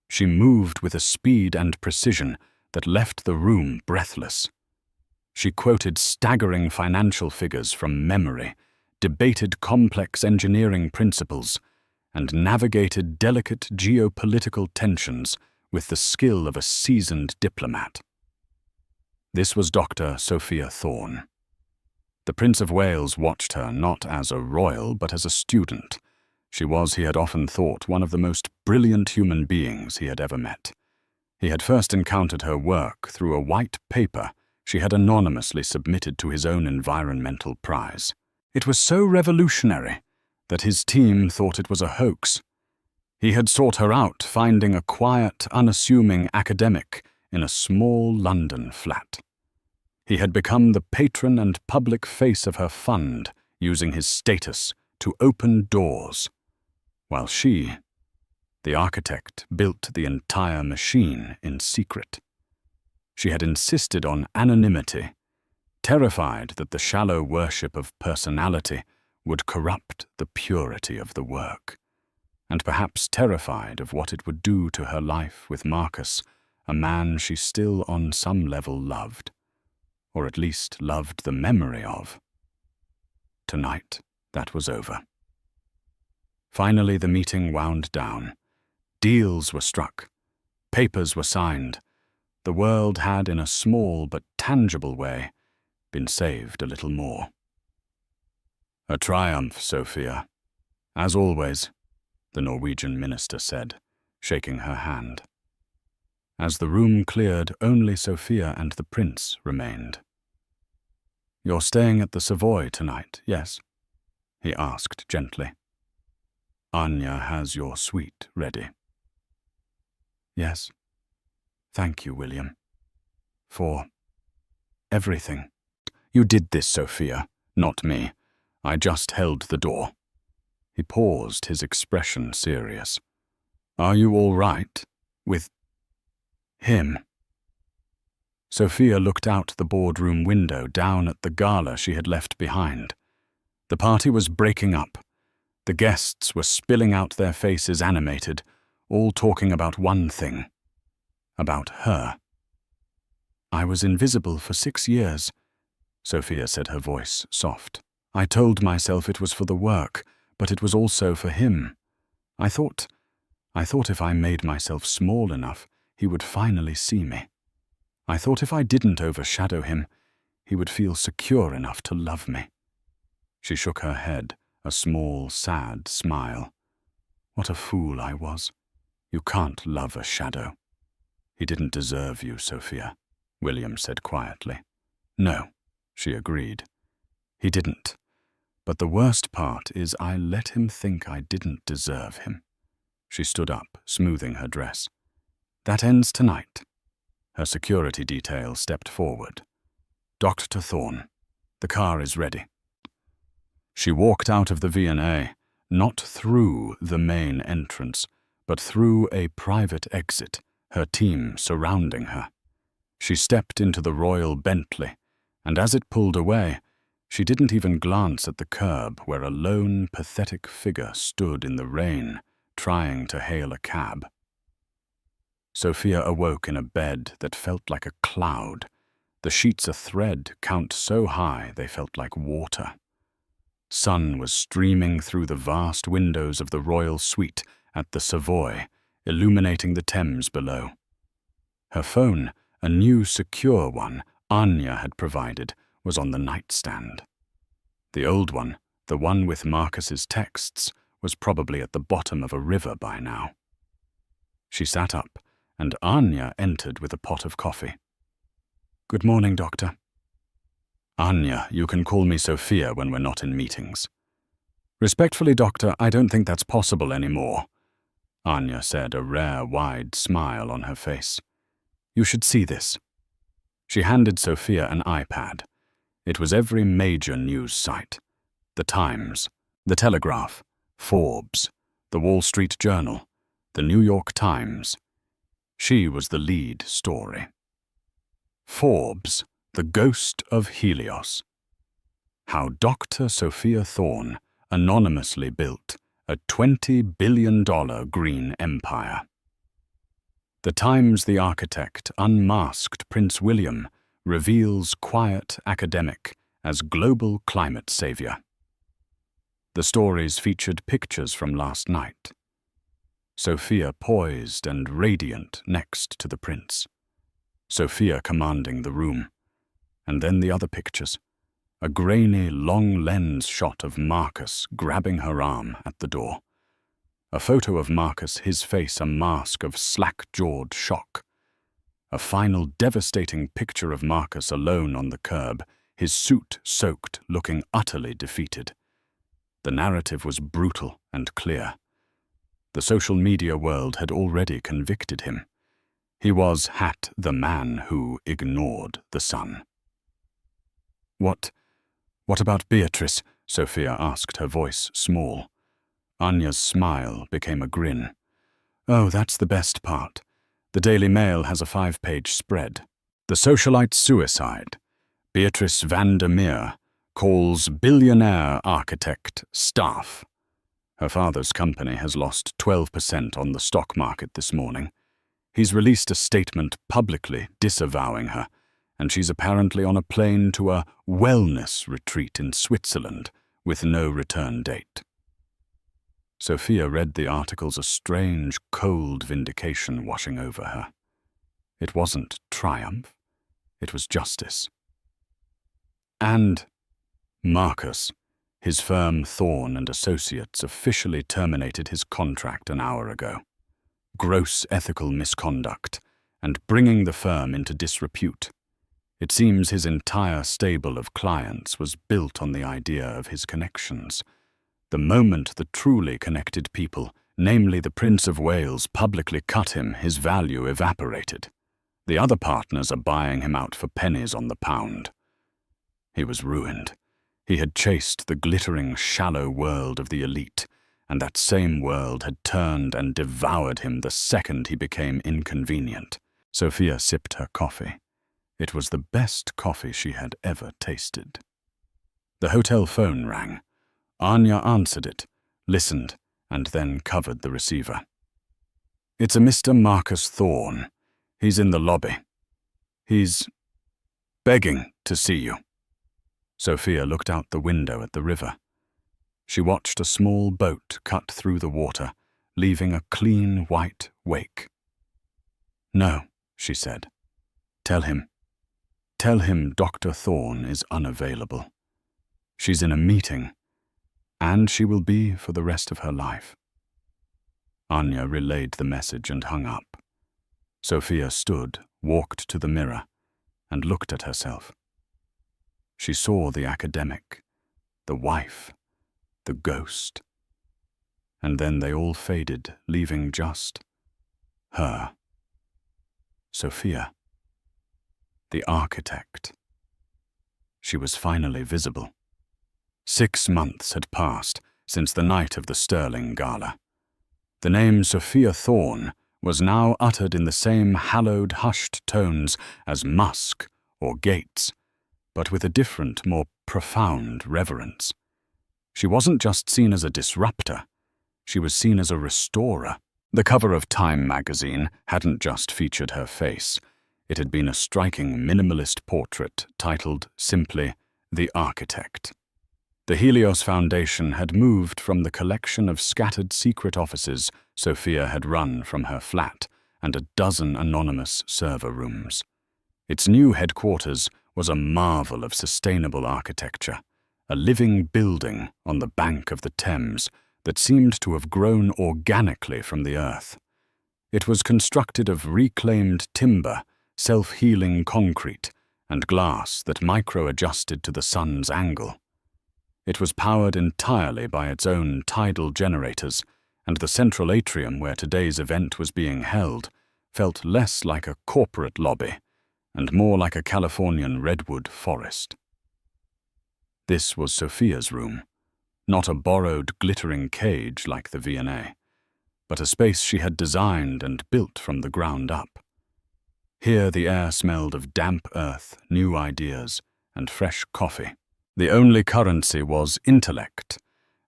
She moved with a speed and precision that left the room breathless. She quoted staggering financial figures from memory, debated complex engineering principles, and navigated delicate geopolitical tensions with the skill of a seasoned diplomat. This was Dr. Sophia Thorne. The Prince of Wales watched her not as a royal but as a student. She was, he had often thought, one of the most brilliant human beings he had ever met. He had first encountered her work through a white paper she had anonymously submitted to his own environmental prize. It was so revolutionary that his team thought it was a hoax. He had sought her out, finding a quiet, unassuming academic in a small London flat. He had become the patron and public face of her fund, using his status to open doors, while she, the architect, built the entire machine in secret. She had insisted on anonymity, terrified that the shallow worship of personality would corrupt the purity of the work, and perhaps terrified of what it would do to her life with Marcus, a man she still on some level loved, or at least loved the memory of. Tonight, that was over. Finally, the meeting wound down. Deals were struck. Papers were signed. The world had, in a small but tangible way, been saved a little more. "A triumph, Sophia. As always," the Norwegian minister said, shaking her hand. As the room cleared, only Sophia and the prince remained. "You're staying at the Savoy tonight, yes?" he asked gently. "Anya has your suite ready." "Yes. Thank you, William." For everything. You did this, Sophia, not me. I just held the door. He paused, his expression serious. Are you all right with him? Sophia looked out the boardroom window down at the gala she had left behind. The party was breaking up. The guests were spilling out their faces animated, all talking about one thing. About her. I was invisible for 6 years, Sophia said, her voice soft. I told myself it was for the work, but it was also for him. I thought if I made myself small enough, he would finally see me. I thought if I didn't overshadow him, he would feel secure enough to love me. She shook her head, a small, sad smile. What a fool I was. You can't love a shadow. He didn't deserve you, Sophia, William said quietly. No, she agreed. He didn't. But the worst part is I let him think I didn't deserve him. She stood up, smoothing her dress. That ends tonight. Her security detail stepped forward. Dr. Thorne, the car is ready. She walked out of the V&A, not through the main entrance, but through a private exit, her team surrounding her. She stepped into the Royal Bentley, and as it pulled away, she didn't even glance at the curb where a lone, pathetic figure stood in the rain, trying to hail a cab. Sophia awoke in a bed that felt like a cloud. The sheets of thread count so high they felt like water. Sun was streaming through the vast windows of the royal suite at the Savoy, illuminating the Thames below. Her phone, a new secure one Anya had provided, was on the nightstand. The old one, the one with Marcus's texts, was probably at the bottom of a river by now. She sat up, and Anya entered with a pot of coffee. Good morning, Doctor. Anya, you can call me Sophia when we're not in meetings. Respectfully, Doctor, I don't think that's possible anymore, Anya said, a rare, wide smile on her face. You should see this. She handed Sophia an iPad. It was every major news site. The Times, The Telegraph, Forbes, The Wall Street Journal, The New York Times. She was the lead story. Forbes, The Ghost of Helios. How Dr. Sophia Thorne anonymously built a $20 billion green empire. The Times, the architect unmasked Prince William, reveals quiet academic as global climate savior. The stories featured pictures from last night. Sophia poised and radiant next to the prince. Sophia commanding the room. And then the other pictures. A grainy, long-lens shot of Marcus grabbing her arm at the door. A photo of Marcus, his face a mask of slack-jawed shock. A final devastating picture of Marcus alone on the curb, his suit soaked, looking utterly defeated. The narrative was brutal and clear. The social media world had already convicted him. He was the man who ignored the sun. What about Beatrice? Sophia asked, her voice small. Anya's smile became a grin. Oh, that's the best part. The Daily Mail has a 5-page spread. The socialite suicide. Beatrice van der Meer calls billionaire architect staff. Her father's company has lost 12% on the stock market this morning. He's released a statement publicly disavowing her, and she's apparently on a plane to a wellness retreat in Switzerland with no return date. Sophia read the articles, a strange, cold vindication washing over her. It wasn't triumph, it was justice. And Marcus, his firm Thorne and Associates, officially terminated his contract an hour ago. Gross ethical misconduct, and bringing the firm into disrepute. It seems his entire stable of clients was built on the idea of his connections. The moment the truly connected people, namely the Prince of Wales, publicly cut him, his value evaporated. The other partners are buying him out for pennies on the pound. He was ruined. He had chased the glittering, shallow world of the elite, and that same world had turned and devoured him the second he became inconvenient. Sophia sipped her coffee. It was the best coffee she had ever tasted. The hotel phone rang. Anya answered it, listened, and then covered the receiver. "It's a Mr. Marcus Thorne. He's in the lobby. He's begging to see you." Sophia looked out the window at the river. She watched a small boat cut through the water, leaving a clean white wake. "No," she said. Tell him Dr. Thorne is unavailable. She's in a meeting, and she will be for the rest of her life." Anya relayed the message and hung up. Sophia stood, walked to the mirror, and looked at herself. She saw the academic, the wife, the ghost, and then they all faded, leaving just her. Sophia. The architect. She was finally visible. 6 months had passed since the night of the Sterling Gala. The name Sophia Thorne was now uttered in the same hallowed, hushed tones as Musk or Gates, but with a different, more profound reverence. She wasn't just seen as a disruptor, she was seen as a restorer. The cover of Time magazine hadn't just featured her face. It had been a striking minimalist portrait titled simply The Architect. The Helios Foundation had moved from the collection of scattered secret offices Sophia had run from her flat and a dozen anonymous server rooms. Its new headquarters was a marvel of sustainable architecture, a living building on the bank of the Thames that seemed to have grown organically from the earth. It was constructed of reclaimed timber, self-healing concrete, and glass that micro-adjusted to the sun's angle. It was powered entirely by its own tidal generators, and the central atrium where today's event was being held felt less like a corporate lobby and more like a Californian redwood forest. This was Sophia's room, not a borrowed glittering cage like the V&A, but a space she had designed and built from the ground up. Here the air smelled of damp earth, new ideas, and fresh coffee. The only currency was intellect,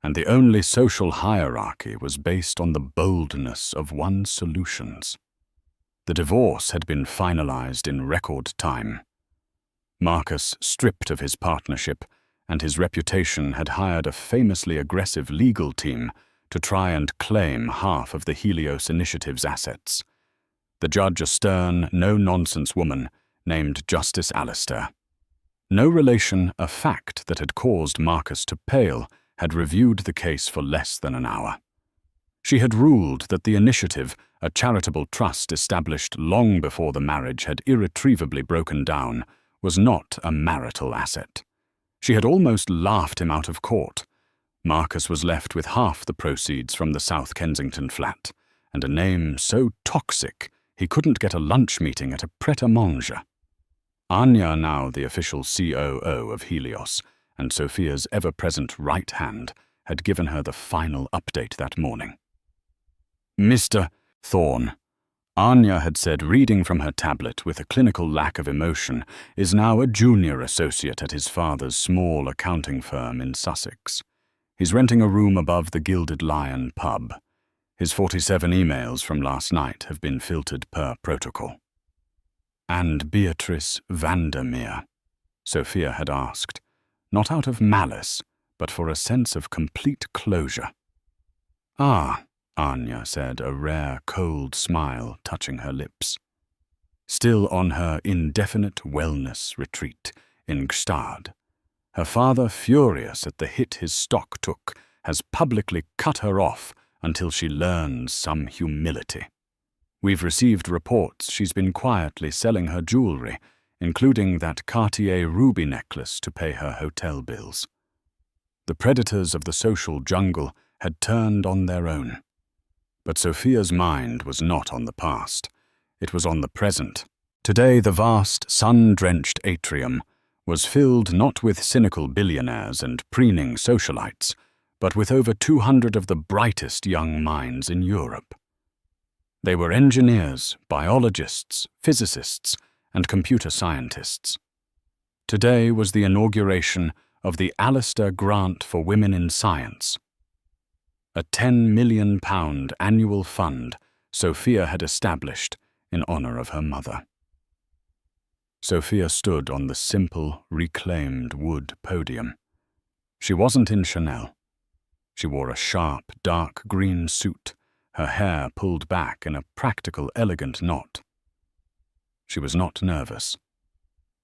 and the only social hierarchy was based on the boldness of one's solutions. The divorce had been finalized in record time. Marcus, stripped of his partnership, and his reputation, had hired a famously aggressive legal team to try and claim half of the Helios Initiative's assets. The judge, a stern, no-nonsense woman named Justice Alistair. No relation, a fact that had caused Marcus to pale, had reviewed the case for less than an hour. She had ruled that the initiative, a charitable trust established long before the marriage had irretrievably broken down, was not a marital asset. She had almost laughed him out of court. Marcus was left with half the proceeds from the South Kensington flat, and a name so toxic he couldn't get a lunch meeting at a pret-a-manger. Anya, now the official COO of Helios, and Sophia's ever-present right hand, had given her the final update that morning. "Mr. Thorne," Anya had said, reading from her tablet with a clinical lack of emotion, "is now a junior associate at his father's small accounting firm in Sussex. He's renting a room above the Gilded Lion pub. His 47 emails from last night have been filtered per protocol." "And Beatrice Vandermeer?" Sophia had asked, not out of malice, but for a sense of complete closure. "Ah," Anya said, a rare, cold smile touching her lips. "Still on her indefinite wellness retreat in Gstad. Her father, furious at the hit his stock took, has publicly cut her off until she learns some humility. We've received reports she's been quietly selling her jewelry, including that Cartier ruby necklace to pay her hotel bills." The predators of the social jungle had turned on their own. But Sophia's mind was not on the past. It was on the present. Today the vast, sun-drenched atrium was filled not with cynical billionaires and preening socialites, but with over 200 of the brightest young minds in Europe. They were engineers, biologists, physicists, and computer scientists. Today was the inauguration of the Alistair Grant for Women in Science, a £10 million annual fund Sophia had established in honor of her mother. Sophia stood on the simple, reclaimed wood podium. She wasn't in Chanel. She wore a sharp, dark green suit, her hair pulled back in a practical, elegant knot. She was not nervous.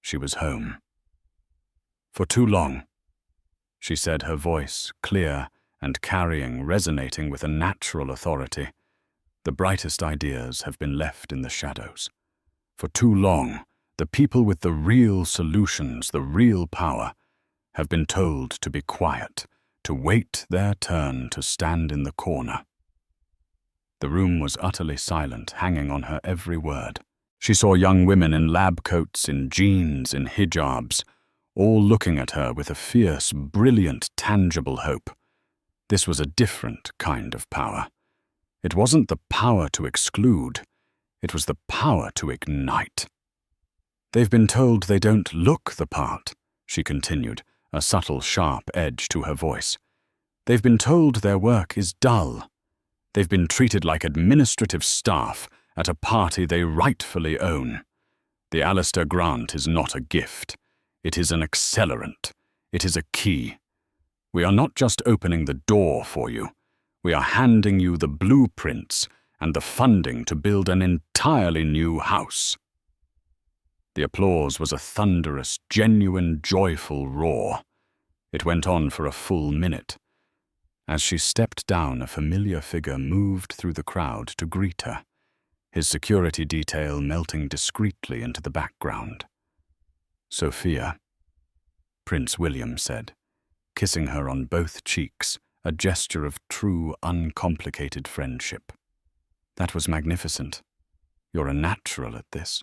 She was home. For too long, she said, her voice clear and carrying, resonating with a natural authority, the brightest ideas have been left in the shadows. For too long, the people with the real solutions, the real power, have been told to be quiet, to wait their turn to stand in the corner. The room was utterly silent, hanging on her every word. She saw young women in lab coats, in jeans, in hijabs, all looking at her with a fierce, brilliant, tangible hope. This was a different kind of power. It wasn't the power to exclude, it was the power to ignite. They've been told they don't look the part, she continued, a subtle, sharp edge to her voice. They've been told their work is dull. They've been treated like administrative staff at a party they rightfully own. The Alistair Grant is not a gift. It is an accelerant. It is a key. We are not just opening the door for you. We are handing you the blueprints and the funding to build an entirely new house. The applause was a thunderous, genuine, joyful roar. It went on for a full minute. As she stepped down, a familiar figure moved through the crowd to greet her, his security detail melting discreetly into the background. Sophia, Prince William said, kissing her on both cheeks, a gesture of true, uncomplicated friendship. That was magnificent. You're a natural at this.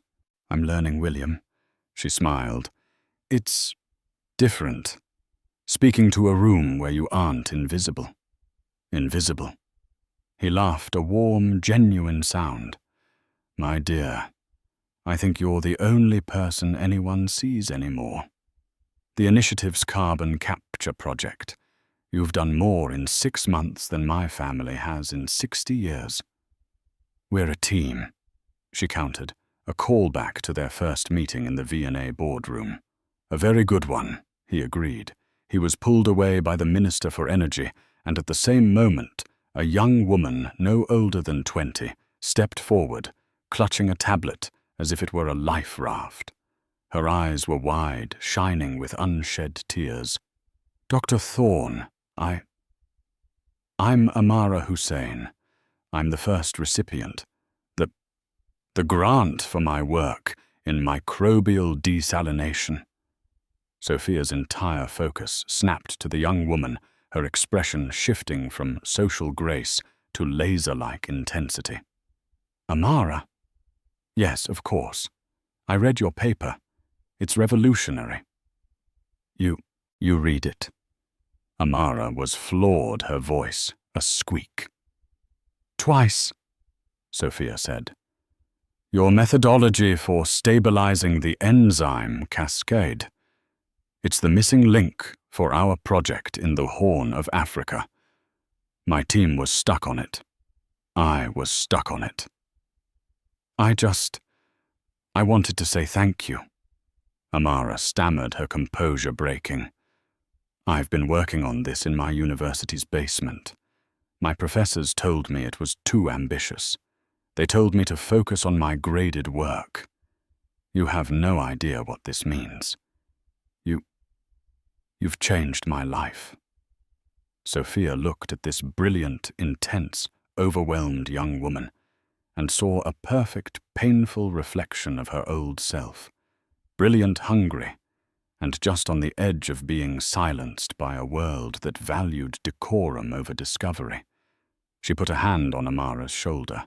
I'm learning, William. She smiled. It's different. Speaking to a room where you aren't invisible. Invisible. He laughed, a warm, genuine sound. My dear, I think you're the only person anyone sees anymore. The initiative's carbon capture project. You've done more in 6 months than my family has in 60 years. We're a team, she countered, a callback to their first meeting in the V&A boardroom. A very good one, he agreed. He was pulled away by the Minister for Energy, and at the same moment, a young woman no older than 20 stepped forward, clutching a tablet as if it were a life raft. Her eyes were wide, shining with unshed tears. Dr. Thorne, I'm Amara Hussein. I'm the first recipient. The grant for my work in microbial desalination. Sophia's entire focus snapped to the young woman, her expression shifting from social grace to laser-like intensity. Amara? Yes, of course. I read your paper. It's revolutionary. You read it. Amara was floored, her voice a squeak. Twice, Sophia said. Your methodology for stabilizing the enzyme cascade. It's the missing link for our project in the Horn of Africa. My team was stuck on it. I was stuck on it. I wanted to say thank you. Amara stammered, her composure breaking. I've been working on this in my university's basement. My professors told me it was too ambitious. They told me to focus on my graded work. You have no idea what this means. You've changed my life. Sophia looked at this brilliant, intense, overwhelmed young woman and saw a perfect, painful reflection of her old self, brilliant, hungry, and just on the edge of being silenced by a world that valued decorum over discovery. She put a hand on Amara's shoulder,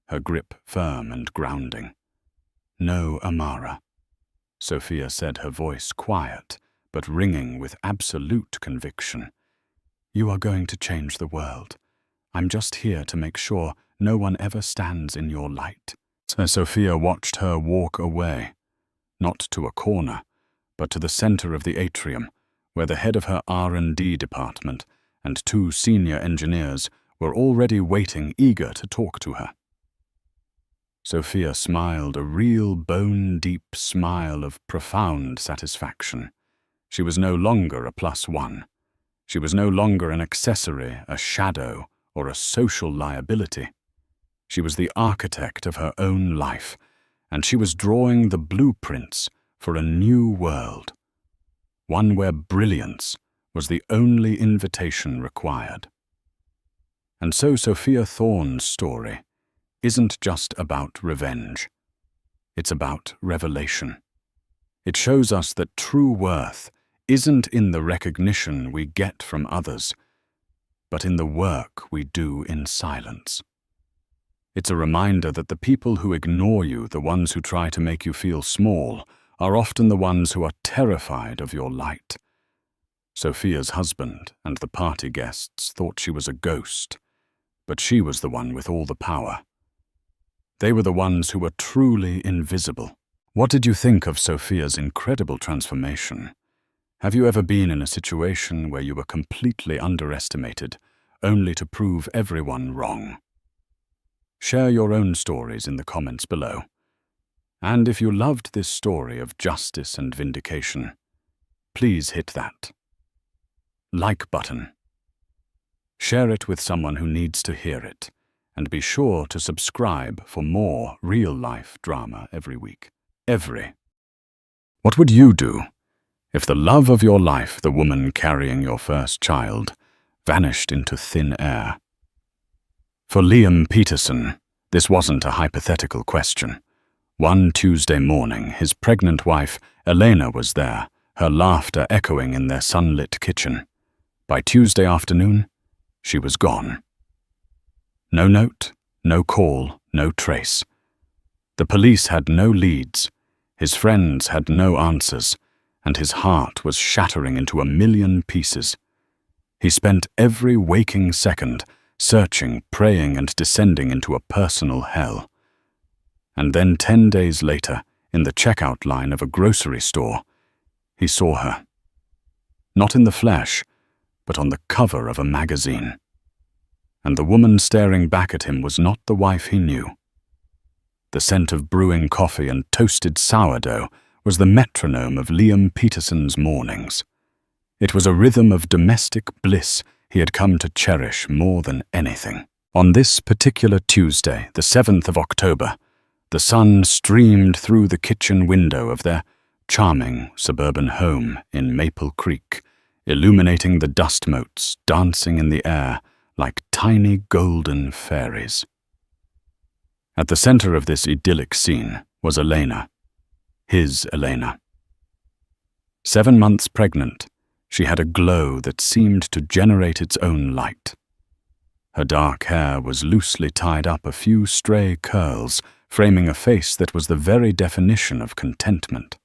her grip firm and grounding. No, Amara," Sophia said, her voice quiet, but ringing with absolute conviction. "You are going to change the world. I'm just here to make sure no one ever stands in your light." Sophia watched her walk away, not to a corner, but to the center of the atrium, where the head of her R&D department and 2 senior engineers were already waiting, eager to talk to her. Sophia smiled, a real bone-deep smile of profound satisfaction. She was no longer a +1. She was no longer an accessory, a shadow, or a social liability. She was the architect of her own life, and she was drawing the blueprints for a new world, one where brilliance was the only invitation required. And so Sophia Thorne's story isn't just about revenge. It's about revelation. It shows us that true worth isn't in the recognition we get from others, but in the work we do in silence. It's a reminder that the people who ignore you, the ones who try to make you feel small, are often the ones who are terrified of your light. Sophia's husband and the party guests thought she was a ghost, but she was the one with all the power. They were the ones who were truly invisible. What did you think of Sophia's incredible transformation? Have you ever been in a situation where you were completely underestimated, only to prove everyone wrong? Share your own stories in the comments below. And if you loved this story of justice and vindication, please hit that like button. Share it with someone who needs to hear it, and be sure to subscribe for more real-life drama every week. What would you do if the love of your life, the woman carrying your first child, vanished into thin air? For Liam Peterson, this wasn't a hypothetical question. One Tuesday morning, his pregnant wife, Elena, was there, her laughter echoing in their sunlit kitchen. By Tuesday afternoon, she was gone. No note, no call, no trace. The police had no leads, his friends had no answers, and his heart was shattering into a million pieces. He spent every waking second searching, praying, and descending into a personal hell. And then 10 days later, in the checkout line of a grocery store, he saw her. Not in the flesh, but on the cover of a magazine. And the woman staring back at him was not the wife he knew. The scent of brewing coffee and toasted sourdough was the metronome of Liam Peterson's mornings. It was a rhythm of domestic bliss he had come to cherish more than anything. On this particular Tuesday, the 7th of October, the sun streamed through the kitchen window of their charming suburban home in Maple Creek, illuminating the dust motes dancing in the air like tiny golden fairies. At the center of this idyllic scene was Elena, his Elena. 7 months pregnant, she had a glow that seemed to generate its own light. Her dark hair was loosely tied up, a few stray curls framing a face that was the very definition of contentment.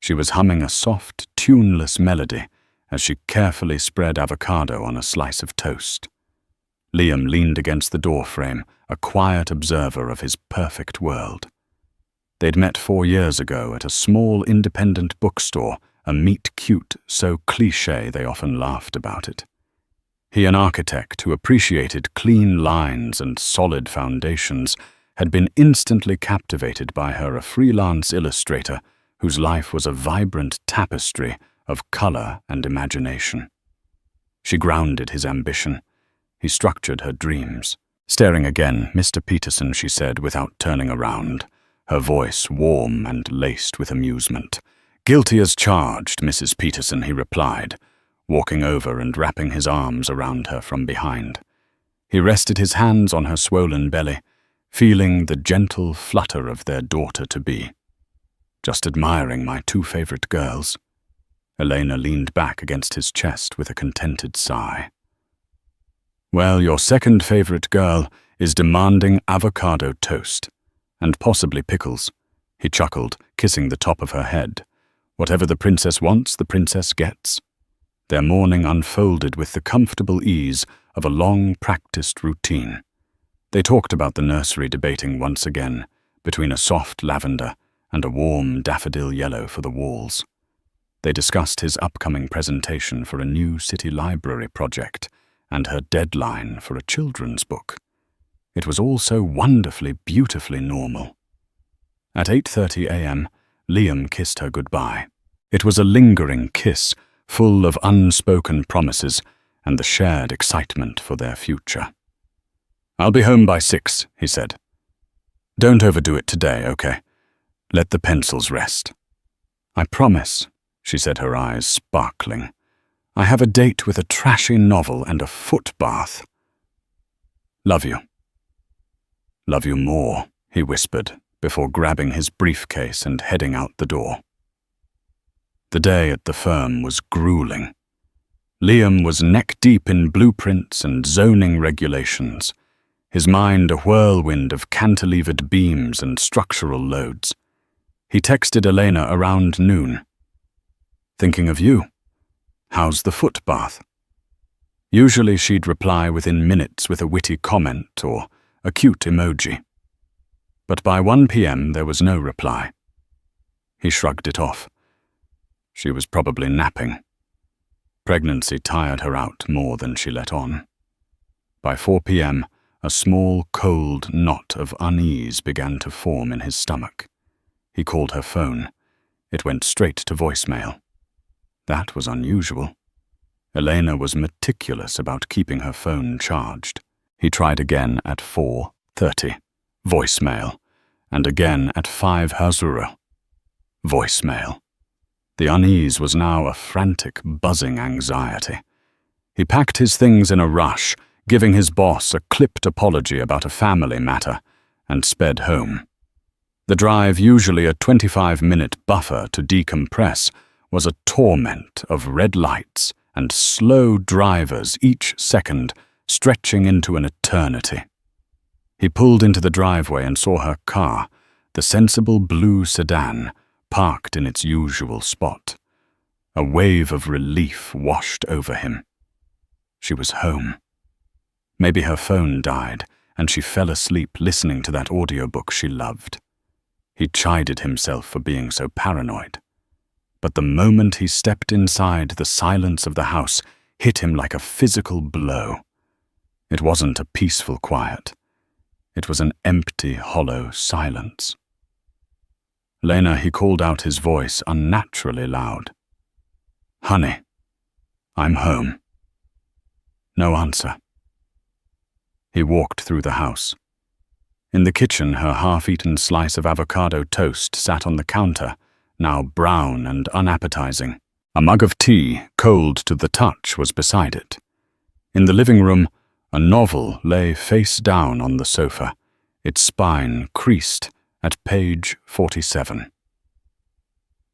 She was humming a soft, tuneless melody as she carefully spread avocado on a slice of toast. Liam leaned against the doorframe, a quiet observer of his perfect world. They'd met 4 years ago at a small independent bookstore, a meet-cute so cliché they often laughed about it. He, an architect who appreciated clean lines and solid foundations, had been instantly captivated by her, a freelance illustrator whose life was a vibrant tapestry of color and imagination. She grounded his ambition. He structured her dreams. Staring again, "Mr. Peterson," she said without turning around, her voice warm and laced with amusement. "Guilty as charged, Mrs. Peterson," he replied, walking over and wrapping his arms around her from behind. He rested his hands on her swollen belly, feeling the gentle flutter of their daughter-to-be. "Just admiring my 2 favorite girls." Elena leaned back against his chest with a contented sigh. "Well, your second favorite girl is demanding avocado toast, and possibly pickles. He chuckled, kissing the top of her head. Whatever the princess wants, the princess gets. Their morning unfolded with the comfortable ease of a long-practiced routine. They talked about the nursery, debating once again between a soft lavender and a warm daffodil yellow for the walls. They discussed his upcoming presentation for a new city library project and her deadline for a children's book. It was all so wonderfully, beautifully normal. At 8:30 a.m., Liam kissed her goodbye. It was a lingering kiss, full of unspoken promises and the shared excitement for their future. "I'll be home by 6, he said. "Don't overdo it today, okay? Let the pencils rest." "I promise," she said, her eyes sparkling. "I have a date with a trashy novel and a foot bath." "Love you." "Love you more," he whispered, before grabbing his briefcase and heading out the door. The day at the firm was grueling. Liam was neck-deep in blueprints and zoning regulations, his mind a whirlwind of cantilevered beams and structural loads. He texted Elena around noon. "Thinking of you. How's the foot bath?" Usually she'd reply within minutes with a witty comment or a cute emoji. But by 1 p.m. there was no reply. He shrugged it off. She was probably napping. Pregnancy tired her out more than she let on. By 4 p.m., a small, cold knot of unease began to form in his stomach. He called her phone. It went straight to voicemail. That was unusual. Elena was meticulous about keeping her phone charged. He tried again at 4:30. Voicemail. And again at 5 Hazura. Voicemail. The unease was now a frantic, buzzing anxiety. He packed his things in a rush, giving his boss a clipped apology about a family matter, and sped home. The drive, usually a 25-minute buffer to decompress, was a torment of red lights and slow drivers each second, stretching into an eternity. He pulled into the driveway and saw her car, the sensible blue sedan, parked in its usual spot. A wave of relief washed over him. She was home. Maybe her phone died, and she fell asleep listening to that audiobook she loved. He chided himself for being so paranoid. But the moment he stepped inside, the silence of the house hit him like a physical blow. It wasn't a peaceful quiet. It was an empty, hollow silence. "Lena," he called out, his voice unnaturally loud. "Honey, I'm home." No answer. He walked through the house. In the kitchen, her half-eaten slice of avocado toast sat on the counter, now brown and unappetizing. A mug of tea, cold to the touch, was beside it. In the living room, a novel lay face down on the sofa, its spine creased at page 47.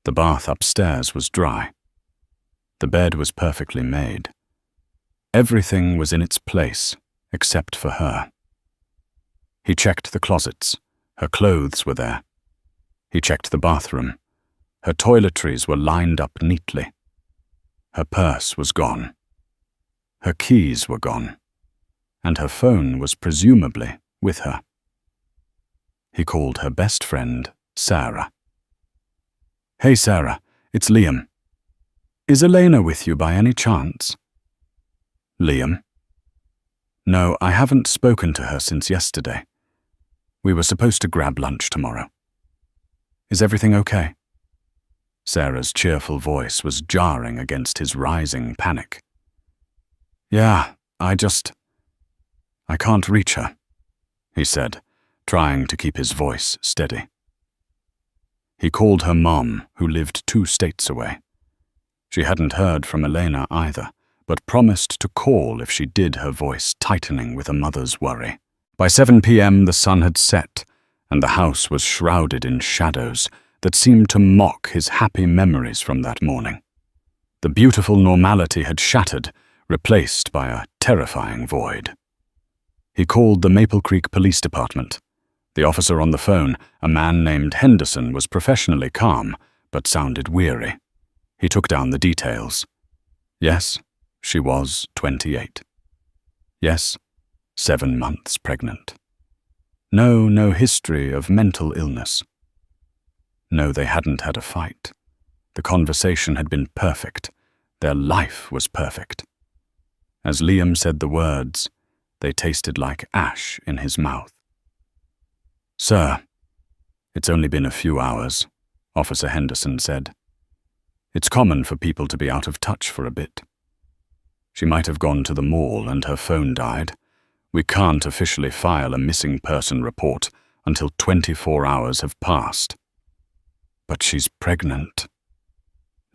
The bath upstairs was dry. The bed was perfectly made. Everything was in its place, except for her. He checked the closets. Her clothes were there. He checked the bathroom. Her toiletries were lined up neatly. Her purse was gone. Her keys were gone. And her phone was presumably with her. He called her best friend, Sarah. "Hey, Sarah, it's Liam. Is Elena with you by any chance?" "Liam?" "No, I haven't spoken to her since yesterday. We were supposed to grab lunch tomorrow. Is everything okay?" Sarah's cheerful voice was jarring against his rising panic. "Yeah, I can't reach her," he said, trying to keep his voice steady. He called her mom, who lived 2 states away. She hadn't heard from Elena either, but promised to call if she did, her voice tightening with a mother's worry. By 7 p.m. the sun had set, and the house was shrouded in shadows that seemed to mock his happy memories from that morning. The beautiful normality had shattered, replaced by a terrifying void. He called the Maple Creek Police Department. The officer on the phone, a man named Henderson, was professionally calm, but sounded weary. He took down the details. Yes, she was 28. Yes, 7 months pregnant. No history of mental illness. No, they hadn't had a fight. The conversation had been perfect. Their life was perfect. As Liam said the words, they tasted like ash in his mouth. "Sir, it's only been a few hours," Officer Henderson said. "It's common for people to be out of touch for a bit. She might have gone to the mall and her phone died. We can't officially file a missing person report until 24 hours have passed." "But she's pregnant."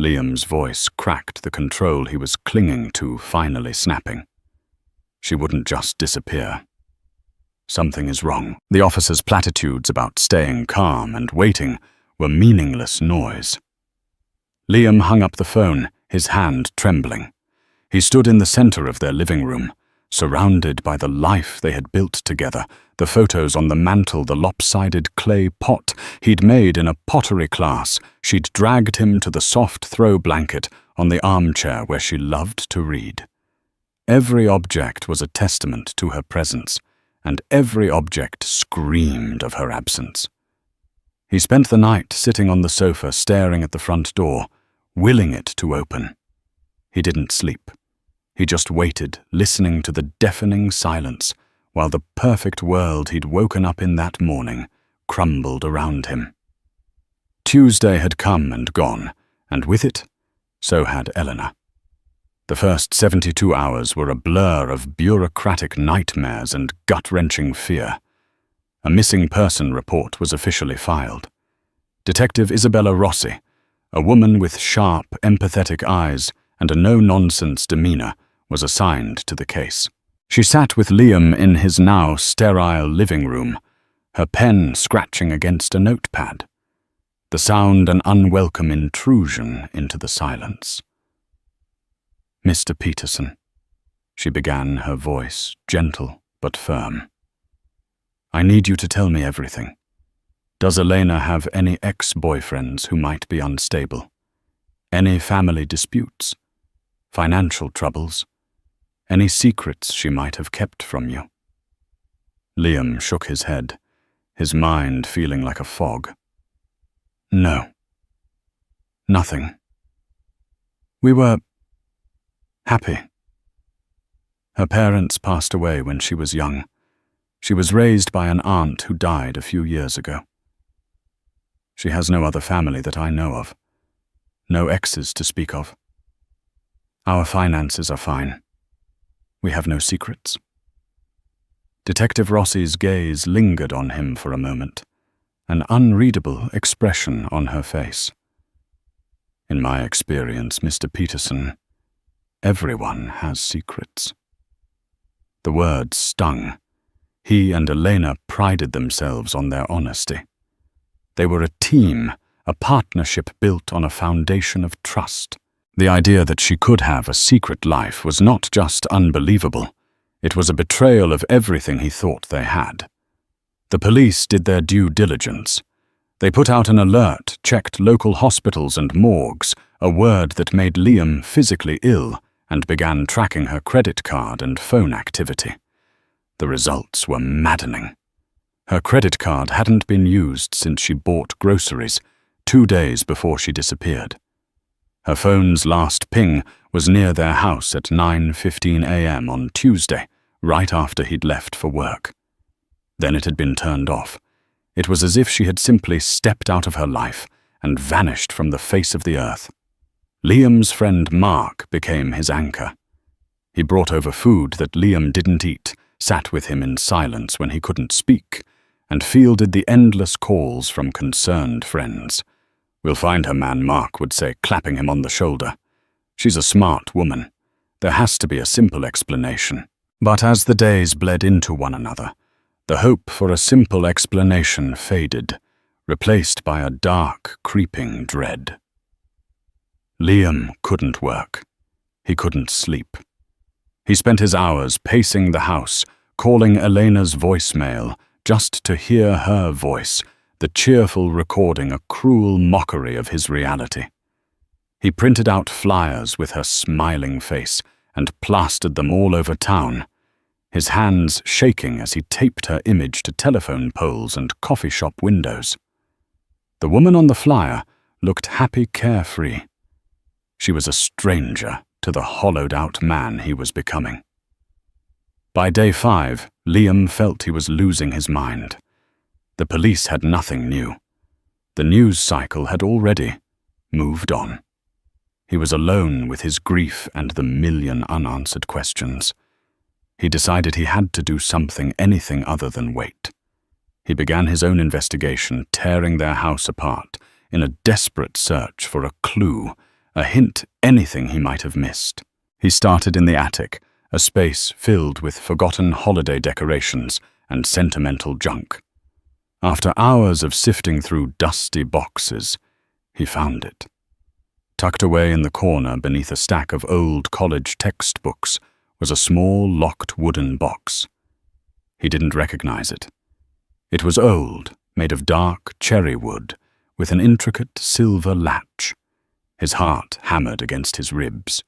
Liam's voice cracked, the control he was clinging to finally snapping. "She wouldn't just disappear. Something is wrong." The officer's platitudes about staying calm and waiting were meaningless noise. Liam hung up the phone, his hand trembling. He stood in the center of their living room, surrounded by the life they had built together, the photos on the mantel, the lopsided clay pot he'd made in a pottery class. She'd dragged him to the soft throw blanket on the armchair where she loved to read. Every object was a testament to her presence, and every object screamed of her absence. He spent the night sitting on the sofa, staring at the front door, willing it to open. He didn't sleep. He just waited, listening to the deafening silence, while the perfect world he'd woken up in that morning crumbled around him. Tuesday had come and gone, and with it, so had Eleanor. The first 72 hours were a blur of bureaucratic nightmares and gut-wrenching fear. A missing person report was officially filed. Detective Isabella Rossi, a woman with sharp, empathetic eyes and a no-nonsense demeanor, was assigned to the case. She sat with Liam in his now sterile living room, her pen scratching against a notepad. The sound an unwelcome intrusion into the silence. "Mr. Peterson," she began, her voice gentle but firm. "I need you to tell me everything. Does Elena have any ex-boyfriends who might be unstable? Any family disputes? Financial troubles? Any secrets she might have kept from you?" Liam shook his head, his mind feeling like a fog. "No. Nothing. We were happy. Her parents passed away when she was young. She was raised by an aunt who died a few years ago. She has no other family that I know of. No exes to speak of. Our finances are fine. We have no secrets." Detective Rossi's gaze lingered on him for a moment, an unreadable expression on her face. "In my experience, Mr. Peterson, everyone has secrets." The words stung. He and Elena prided themselves on their honesty. They were a team, a partnership built on a foundation of trust. The idea that she could have a secret life was not just unbelievable, it was a betrayal of everything he thought they had. The police did their due diligence. They put out an alert, checked local hospitals and morgues, a word that made Liam physically ill, and began tracking her credit card and phone activity. The results were maddening. Her credit card hadn't been used since she bought groceries, 2 days before she disappeared. Her phone's last ping was near their house at 9:15 a.m. on Tuesday, right after he'd left for work. Then it had been turned off. It was as if she had simply stepped out of her life and vanished from the face of the earth. Liam's friend Mark became his anchor. He brought over food that Liam didn't eat, sat with him in silence when he couldn't speak, and fielded the endless calls from concerned friends. "We'll find her, man," Mark would say, clapping him on the shoulder. "She's a smart woman. There has to be a simple explanation." But as the days bled into one another, the hope for a simple explanation faded, replaced by a dark, creeping dread. Liam couldn't work. He couldn't sleep. He spent his hours pacing the house, calling Elena's voicemail, just to hear her voice, the cheerful recording a cruel mockery of his reality. He printed out flyers with her smiling face and plastered them all over town, his hands shaking as he taped her image to telephone poles and coffee shop windows. The woman on the flyer looked happy, carefree. She was a stranger to the hollowed-out man he was becoming. By day 5, Liam felt he was losing his mind. The police had nothing new. The news cycle had already moved on. He was alone with his grief and the million unanswered questions. He decided he had to do something, anything other than wait. He began his own investigation, tearing their house apart in a desperate search for a clue, a hint, anything he might have missed. He started in the attic, a space filled with forgotten holiday decorations and sentimental junk. After hours of sifting through dusty boxes, he found it. Tucked away in the corner beneath a stack of old college textbooks was a small, locked wooden box. He didn't recognize it. It was old, made of dark cherry wood, with an intricate silver latch. His heart hammered against his ribs.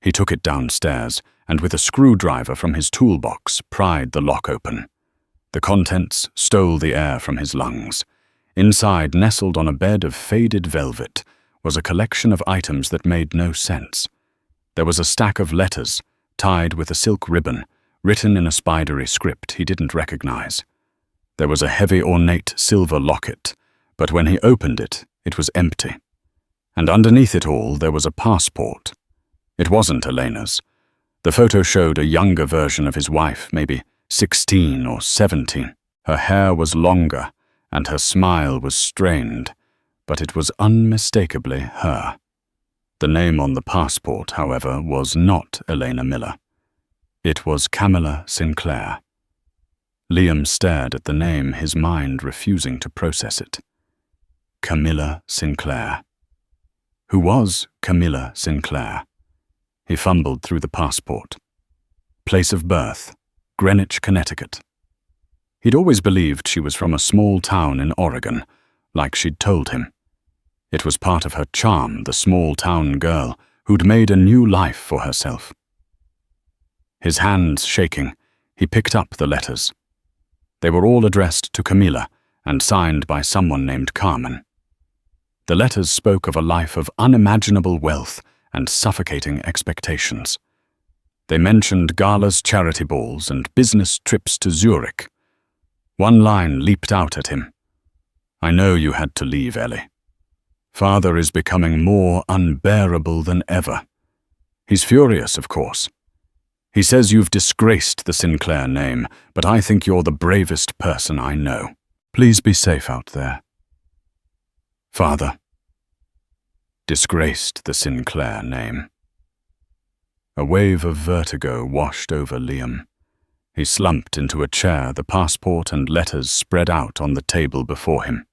He took it downstairs, and with a screwdriver from his toolbox, pried the lock open. The contents stole the air from his lungs. Inside, nestled on a bed of faded velvet, was a collection of items that made no sense. There was a stack of letters, tied with a silk ribbon, written in a spidery script he didn't recognize. There was a heavy, ornate silver locket, but when he opened it, it was empty. And underneath it all, there was a passport. It wasn't Elena's. The photo showed a younger version of his wife, maybe 16 or 17. Her hair was longer, and her smile was strained, but it was unmistakably her. The name on the passport, however, was not Elena Miller. It was Camilla Sinclair. Liam stared at the name, his mind refusing to process it. Camilla Sinclair. Who was Camilla Sinclair? He fumbled through the passport. Place of birth, Greenwich, Connecticut. He'd always believed she was from a small town in Oregon, like she'd told him. It was part of her charm, the small-town girl who'd made a new life for herself. His hands shaking, he picked up the letters. They were all addressed to Camilla and signed by someone named Carmen. The letters spoke of a life of unimaginable wealth and suffocating expectations. They mentioned galas, charity balls, and business trips to Zurich. One line leaped out at him. "I know you had to leave, Ellie. Father is becoming more unbearable than ever. He's furious, of course. He says you've disgraced the Sinclair name, but I think you're the bravest person I know. Please be safe out there." Father. Disgraced the Sinclair name. A wave of vertigo washed over Liam. He slumped into a chair, the passport and letters spread out on the table before him.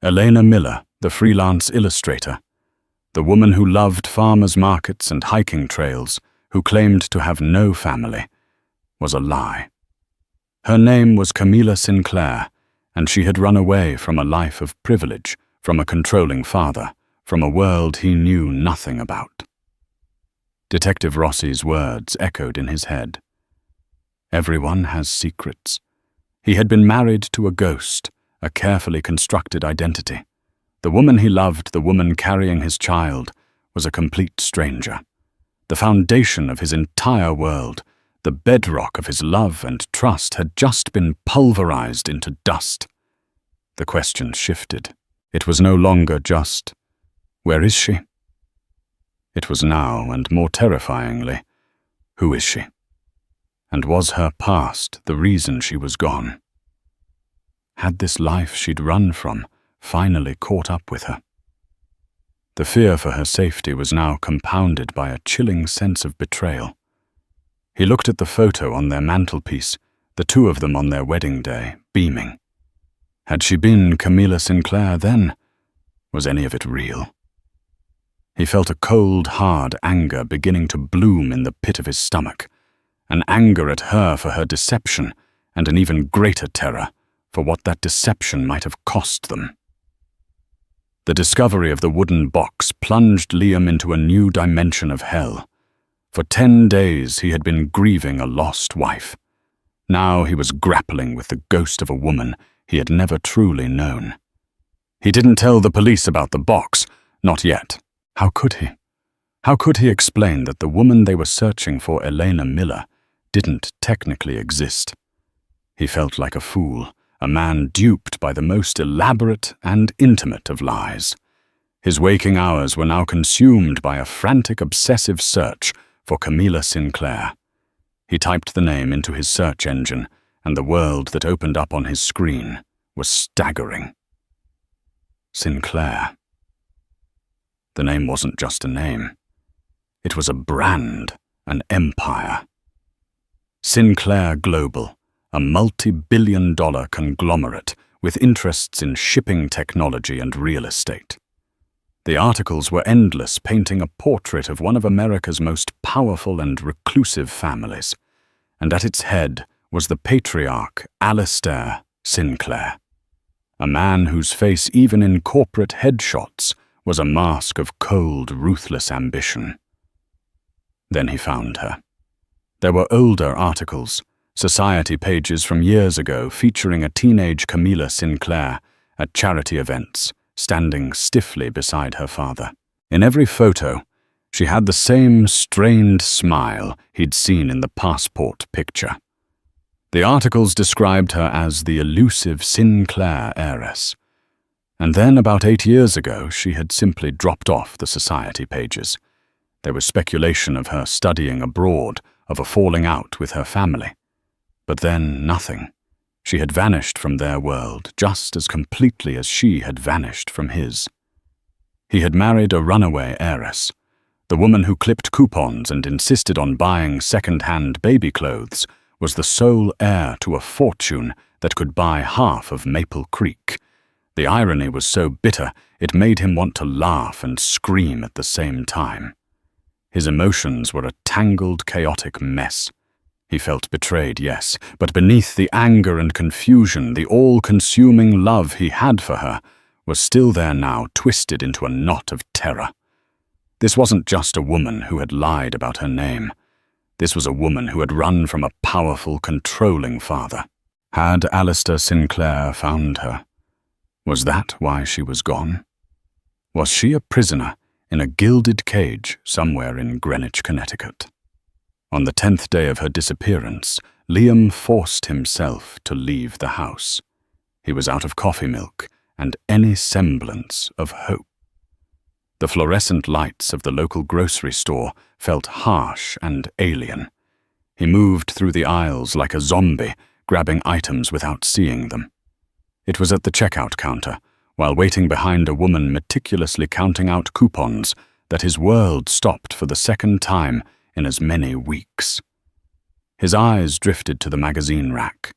Elena Miller, the freelance illustrator, the woman who loved farmers' markets and hiking trails, who claimed to have no family, was a lie. Her name was Camilla Sinclair, and she had run away from a life of privilege, from a controlling father, from a world he knew nothing about. Detective Rossi's words echoed in his head. Everyone has secrets. He had been married to a ghost, a carefully constructed identity. The woman he loved, the woman carrying his child, was a complete stranger. The foundation of his entire world, the bedrock of his love and trust, had just been pulverized into dust. The question shifted. It was no longer just, "Where is she?" It was now, and more terrifyingly, "Who is she?" And was her past the reason she was gone? Had this life she'd run from finally caught up with her? The fear for her safety was now compounded by a chilling sense of betrayal. He looked at the photo on their mantelpiece, the two of them on their wedding day, beaming. Had she been Camilla Sinclair then? Was any of it real? He felt a cold, hard anger beginning to bloom in the pit of his stomach, an anger at her for her deception, and an even greater terror for what that deception might have cost them. The discovery of the wooden box plunged Liam into a new dimension of hell. For 10 days he had been grieving a lost wife. Now he was grappling with the ghost of a woman he had never truly known. He didn't tell the police about the box, not yet. How could he? How could he explain that the woman they were searching for, Elena Miller, didn't technically exist? He felt like a fool, a man duped by the most elaborate and intimate of lies. His waking hours were now consumed by a frantic, obsessive search for Camilla Sinclair. He typed the name into his search engine, and the world that opened up on his screen was staggering. Sinclair. The name wasn't just a name. It was a brand, an empire. Sinclair Global, a multi-billion-dollar conglomerate with interests in shipping technology and real estate. The articles were endless, painting a portrait of one of America's most powerful and reclusive families, and at its head was the patriarch Alistair Sinclair, a man whose face, even in corporate headshots, was a mask of cold, ruthless ambition. Then he found her. There were older articles, society pages from years ago featuring a teenage Camilla Sinclair at charity events, standing stiffly beside her father. In every photo, she had the same strained smile he'd seen in the passport picture. The articles described her as the elusive Sinclair heiress. And then, about 8 years ago, she had simply dropped off the society pages. There was speculation of her studying abroad, of a falling out with her family. But then nothing. She had vanished from their world just as completely as she had vanished from his. He had married a runaway heiress. The woman who clipped coupons and insisted on buying second-hand baby clothes was the sole heir to a fortune that could buy half of Maple Creek. The irony was so bitter it made him want to laugh and scream at the same time. His emotions were a tangled, chaotic mess. He felt betrayed, yes, but beneath the anger and confusion, the all-consuming love he had for her was still there now, twisted into a knot of terror. This wasn't just a woman who had lied about her name. This was a woman who had run from a powerful, controlling father. Had Alistair Sinclair found her? Was that why she was gone? Was she a prisoner in a gilded cage somewhere in Greenwich, Connecticut? On the 10th day of her disappearance, Liam forced himself to leave the house. He was out of coffee milk and any semblance of hope. The fluorescent lights of the local grocery store felt harsh and alien. He moved through the aisles like a zombie, grabbing items without seeing them. It was at the checkout counter, while waiting behind a woman meticulously counting out coupons, that his world stopped for the second time in as many weeks. His eyes drifted to the magazine rack.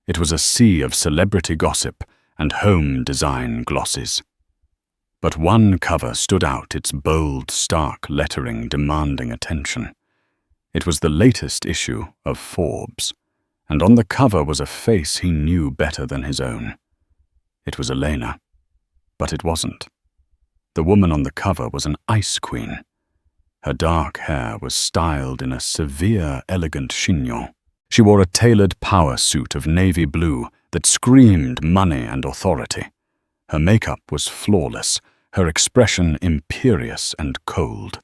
It was a sea of celebrity gossip and home design glosses. But one cover stood out, its bold, stark lettering demanding attention. It was the latest issue of Forbes, and on the cover was a face he knew better than his own. It was Elena, but it wasn't. The woman on the cover was an ice queen. Her dark hair was styled in a severe, elegant chignon. She wore a tailored power suit of navy blue that screamed money and authority. Her makeup was flawless, her expression imperious and cold.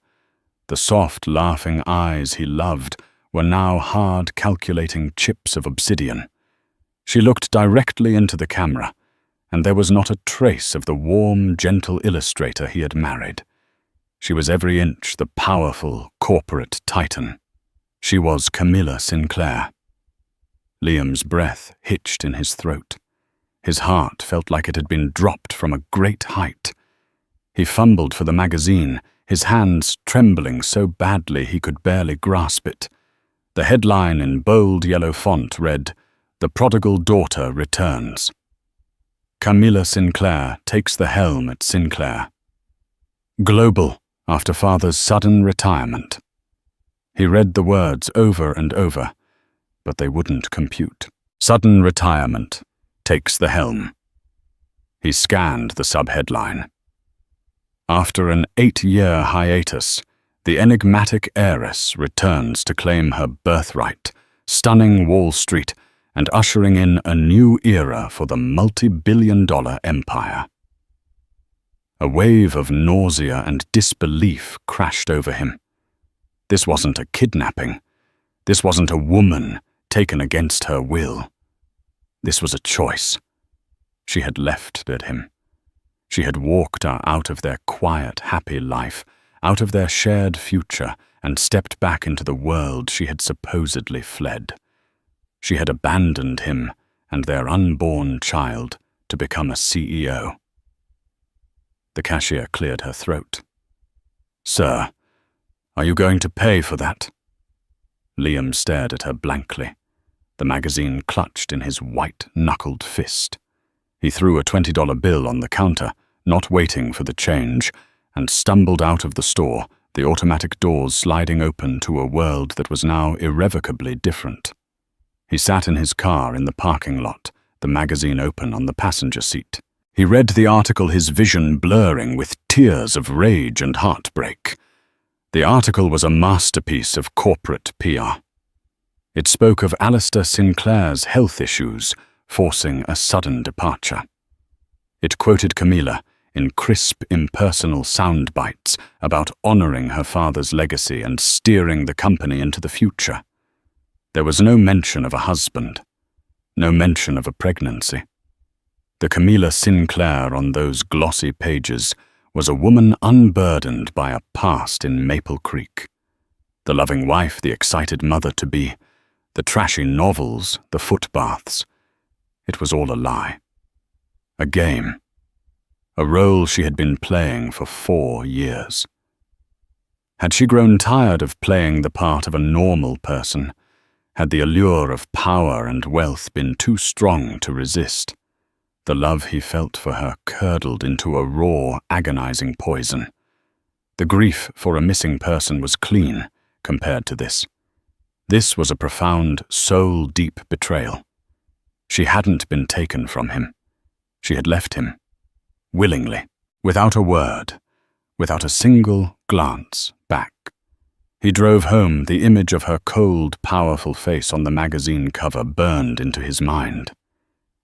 The soft, laughing eyes he loved were now hard, calculating chips of obsidian. She looked directly into the camera, and there was not a trace of the warm, gentle illustrator he had married. She was every inch the powerful, corporate titan. She was Camilla Sinclair. Liam's breath hitched in his throat. His heart felt like it had been dropped from a great height. He fumbled for the magazine, his hands trembling so badly he could barely grasp it. The headline in bold yellow font read, "The Prodigal Daughter Returns. Camilla Sinclair takes the helm at Sinclair. Global, after father's sudden retirement." He read the words over and over, but they wouldn't compute. Sudden retirement. takes the helm. He scanned the subheadline. After an 8-year hiatus, the enigmatic heiress returns to claim her birthright, stunning Wall Street and ushering in a new era for the multi-billion-dollar empire. A wave of nausea and disbelief crashed over him. This wasn't a kidnapping. This wasn't a woman taken against her will. This was a choice. She had left him. She had walked out of their quiet, happy life, out of their shared future, and stepped back into the world she had supposedly fled. She had abandoned him and their unborn child to become a CEO. The cashier cleared her throat. "Sir, are you going to pay for that?" Liam stared at her blankly, the magazine clutched in his white-knuckled fist. He threw a $20 bill on the counter, not waiting for the change, and stumbled out of the store, the automatic doors sliding open to a world that was now irrevocably different. He sat in his car in the parking lot, the magazine open on the passenger seat. He read the article, his vision blurring with tears of rage and heartbreak. The article was a masterpiece of corporate PR. It spoke of Alistair Sinclair's health issues, forcing a sudden departure. It quoted Camilla in crisp, impersonal sound bites about honoring her father's legacy and steering the company into the future. There was no mention of a husband, no mention of a pregnancy. The Camilla Sinclair on those glossy pages was a woman unburdened by a past in Maple Creek. The loving wife, the excited mother-to-be, the trashy novels, the footbaths. It was all a lie. A game. A role she had been playing for 4 years. Had she grown tired of playing the part of a normal person? Had the allure of power and wealth been too strong to resist? The love he felt for her curdled into a raw, agonizing poison. The grief for a missing person was clean compared to this. This was a profound, soul-deep betrayal. She hadn't been taken from him. She had left him. Willingly, without a word, without a single glance back. He drove home, the image of her cold, powerful face on the magazine cover burned into his mind.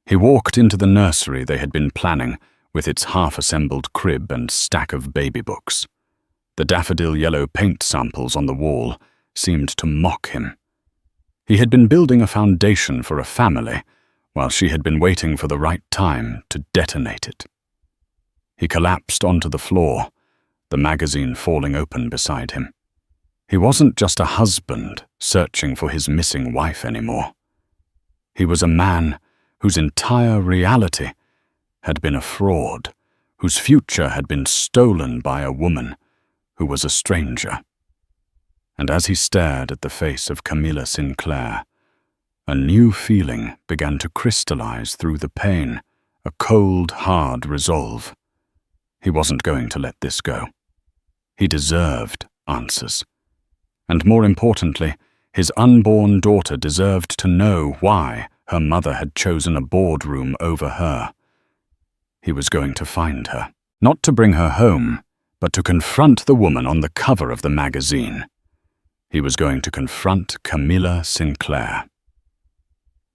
He walked into the nursery they had been planning, with its half-assembled crib and stack of baby books. The daffodil yellow paint samples on the wall seemed to mock him. He had been building a foundation for a family, while she had been waiting for the right time to detonate it. He collapsed onto the floor, the magazine falling open beside him. He wasn't just a husband searching for his missing wife anymore. He was a man whose entire reality had been a fraud, whose future had been stolen by a woman who was a stranger. And as he stared at the face of Camilla Sinclair, a new feeling began to crystallize through the pain, a cold, hard resolve. He wasn't going to let this go. He deserved answers. And more importantly, his unborn daughter deserved to know why her mother had chosen a boardroom over her. He was going to find her, not to bring her home, but to confront the woman on the cover of the magazine. He was going to confront Camilla Sinclair.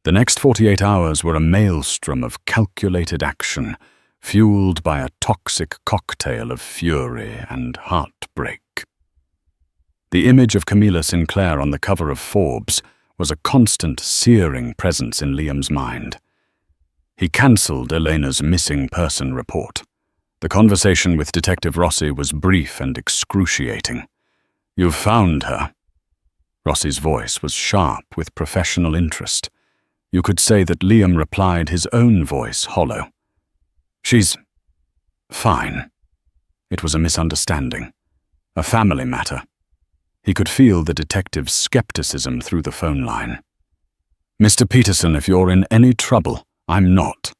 The next 48 hours were a maelstrom of calculated action, fueled by a toxic cocktail of fury and heartbreak. The image of Camilla Sinclair on the cover of Forbes was a constant, searing presence in Liam's mind. He cancelled Elena's missing person report. The conversation with Detective Rossi was brief and excruciating. "You've found her." Rossi's voice was sharp with professional interest. You could say that Liam replied, his own voice hollow. "She's fine." It was a misunderstanding, a family matter. He could feel the detective's skepticism through the phone line. "Mr. Peterson, if you're in any trouble, I'm not."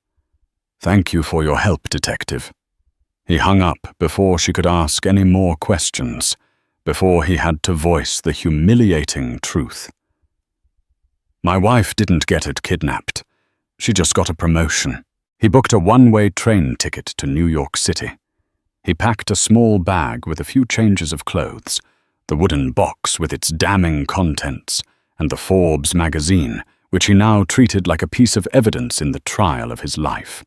"Thank you for your help, Detective." He hung up before she could ask any more questions, before he had to voice the humiliating truth. "My wife didn't get it kidnapped. She just got a promotion. He booked a one-way train ticket to New York City. He packed a small bag with a few changes of clothes, the wooden box with its damning contents, and the Forbes magazine, which he now treated like a piece of evidence in the trial of his life.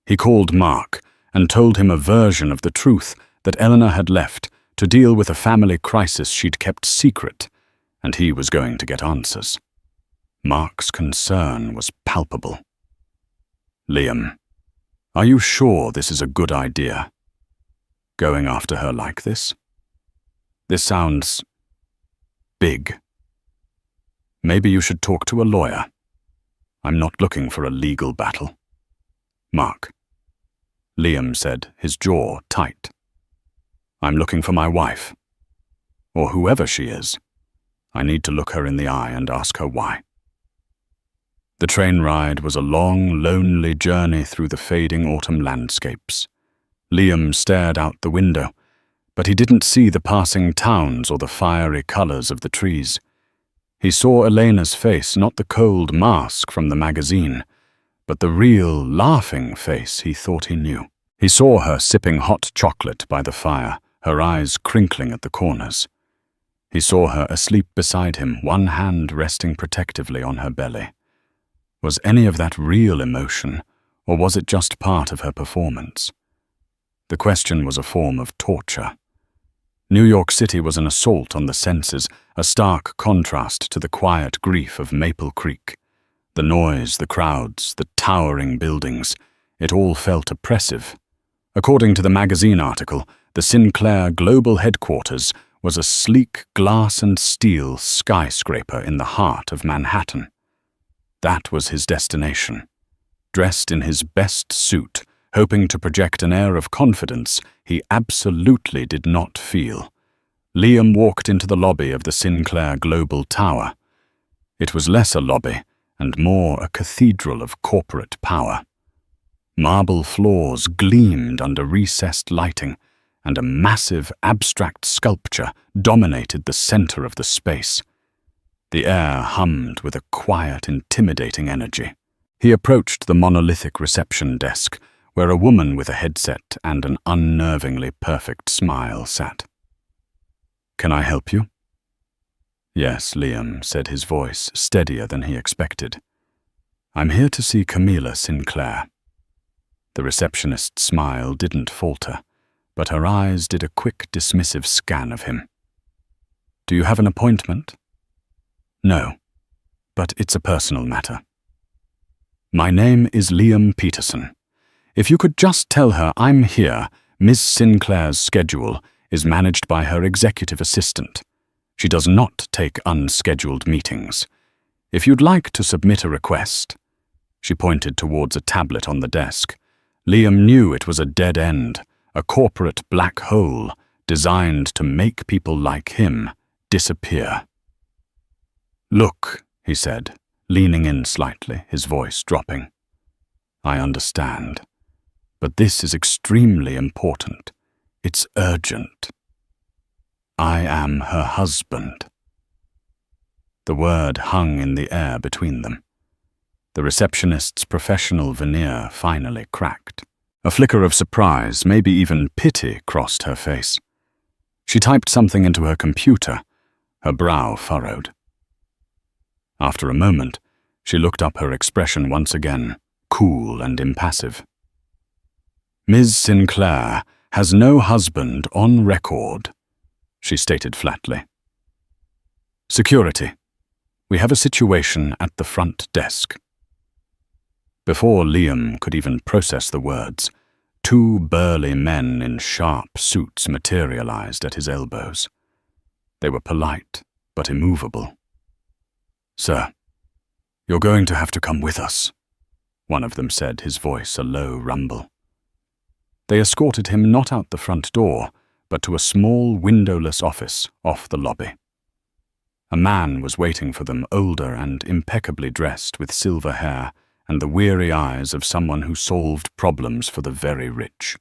He called Mark and told him a version of the truth that Eleanor had left to deal with a family crisis she'd kept secret, and he was going to get answers. Mark's concern was palpable. "Liam, are you sure this is a good idea? Going after her like this? This sounds big. Maybe you should talk to a lawyer. I'm not looking for a legal battle." "Mark," Liam said, his jaw tight. "I'm looking for my wife. Or whoever she is. I need to look her in the eye and ask her why." The train ride was a long, lonely journey through the fading autumn landscapes. Liam stared out the window, but he didn't see the passing towns or the fiery colors of the trees. He saw Elena's face, not the cold mask from the magazine, but the real, laughing face he thought he knew. He saw her sipping hot chocolate by the fire, her eyes crinkling at the corners. He saw her asleep beside him, one hand resting protectively on her belly. Was any of that real emotion, or was it just part of her performance? The question was a form of torture. New York City was an assault on the senses, a stark contrast to the quiet grief of Maple Creek. The noise, the crowds, the towering buildings, it all felt oppressive. According to the magazine article, the Sinclair Global Headquarters was a sleek glass and steel skyscraper in the heart of Manhattan. That was his destination. Dressed in his best suit, hoping to project an air of confidence he absolutely did not feel, Liam walked into the lobby of the Sinclair Global Tower. It was less a lobby and more a cathedral of corporate power. Marble floors gleamed under recessed lighting, and a massive abstract sculpture dominated the center of the space. The air hummed with a quiet, intimidating energy. He approached the monolithic reception desk, where a woman with a headset and an unnervingly perfect smile sat. "Can I help you?" "Yes," Liam said, his voice steadier than he expected. "I'm here to see Camilla Sinclair." The receptionist's smile didn't falter, but her eyes did a quick, dismissive scan of him. "Do you have an appointment?" "No, but it's a personal matter." "My name is Liam Peterson. If you could just tell her I'm here, Miss Sinclair's schedule is managed by her executive assistant. She does not take unscheduled meetings. If you'd like to submit a request—" She pointed towards a tablet on the desk. Liam knew it was a dead end, a corporate black hole designed to make people like him disappear. "Look," he said, leaning in slightly, his voice dropping. "I understand. But this is extremely important. It's urgent. I am her husband." The word hung in the air between them. The receptionist's professional veneer finally cracked. A flicker of surprise, maybe even pity, crossed her face. She typed something into her computer, her brow furrowed. After a moment, she looked up, her expression once again cool and impassive. "Ms. Sinclair has no husband on record," she stated flatly. "Security. We have a situation at the front desk." Before Liam could even process the words, two burly men in sharp suits materialized at his elbows. They were polite, but immovable. "Sir, you're going to have to come with us," one of them said, his voice a low rumble. They escorted him not out the front door, but to a small windowless office off the lobby. A man was waiting for them, older and impeccably dressed, with silver hair and the weary eyes of someone who solved problems for the very rich.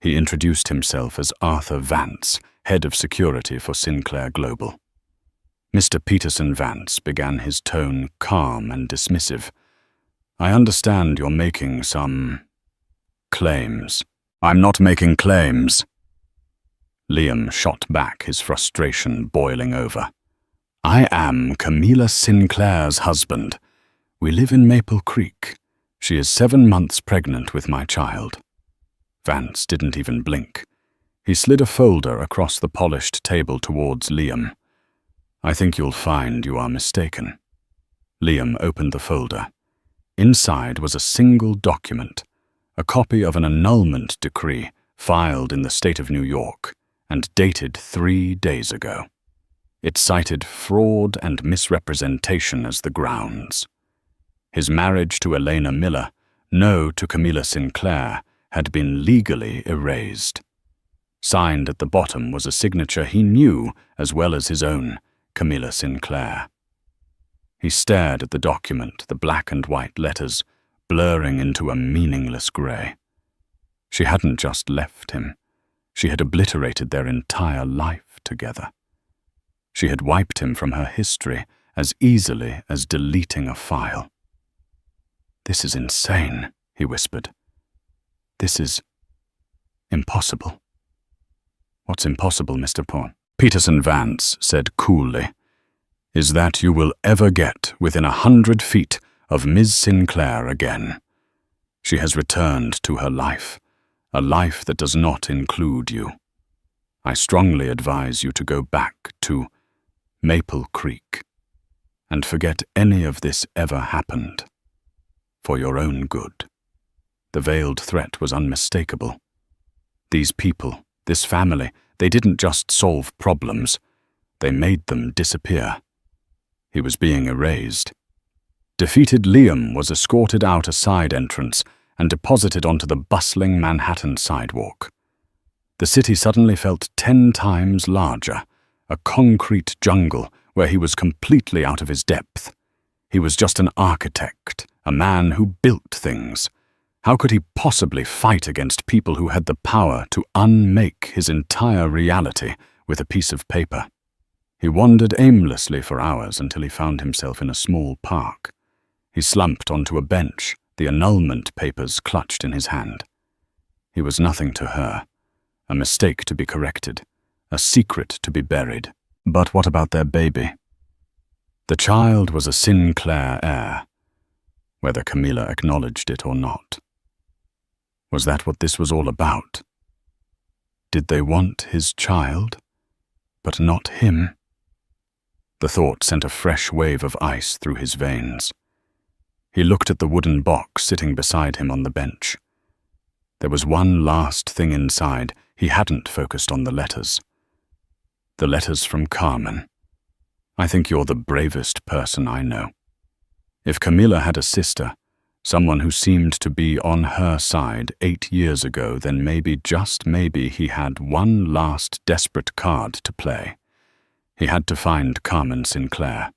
He introduced himself as Arthur Vance, head of security for Sinclair Global. Mr. Peterson Vance began, his tone calm and dismissive. I understand you're making some claims. I'm not making claims. Liam shot back, his frustration boiling over. I am Camilla Sinclair's husband. We live in Maple Creek. She is 7 months pregnant with my child. Vance didn't even blink. He slid a folder across the polished table towards Liam. I think you'll find you are mistaken. Liam opened the folder. Inside was a single document, a copy of an annulment decree filed in the state of New York and dated 3 days ago. It cited fraud and misrepresentation as the grounds. His marriage to Elena Miller, no to Camilla Sinclair, had been legally erased. Signed at the bottom was a signature he knew as well as his own, Camilla Sinclair. He stared at the document, the black and white letters blurring into a meaningless grey. She hadn't just left him. She had obliterated their entire life together. She had wiped him from her history as easily as deleting a file. This is insane, he whispered. This is impossible. What's impossible, Mr. Paul? Peterson Vance said coolly, is that you will ever get within 100 feet of Ms. Sinclair again. She has returned to her life, a life that does not include you. I strongly advise you to go back to Maple Creek and forget any of this ever happened. For your own good. The veiled threat was unmistakable. These people, this family, they didn't just solve problems, they made them disappear. He was being erased. Defeated Liam was escorted out a side entrance and deposited onto the bustling Manhattan sidewalk. The city suddenly felt 10 times larger, a concrete jungle where he was completely out of his depth. He was just an architect, a man who built things. How could he possibly fight against people who had the power to unmake his entire reality with a piece of paper? He wandered aimlessly for hours until he found himself in a small park. He slumped onto a bench, the annulment papers clutched in his hand. He was nothing to her, a mistake to be corrected, a secret to be buried. But what about their baby? The child was a Sinclair heir, whether Camilla acknowledged it or not. Was that what this was all about? Did they want his child, but not him? The thought sent a fresh wave of ice through his veins. He looked at the wooden box sitting beside him on the bench. There was one last thing inside. He hadn't focused on the letters. The letters from Carmen. I think you're the bravest person I know. If Camilla had a sister, someone who seemed to be on her side 8 years ago, then maybe, just maybe, he had one last desperate card to play. He had to find Carmen Sinclair.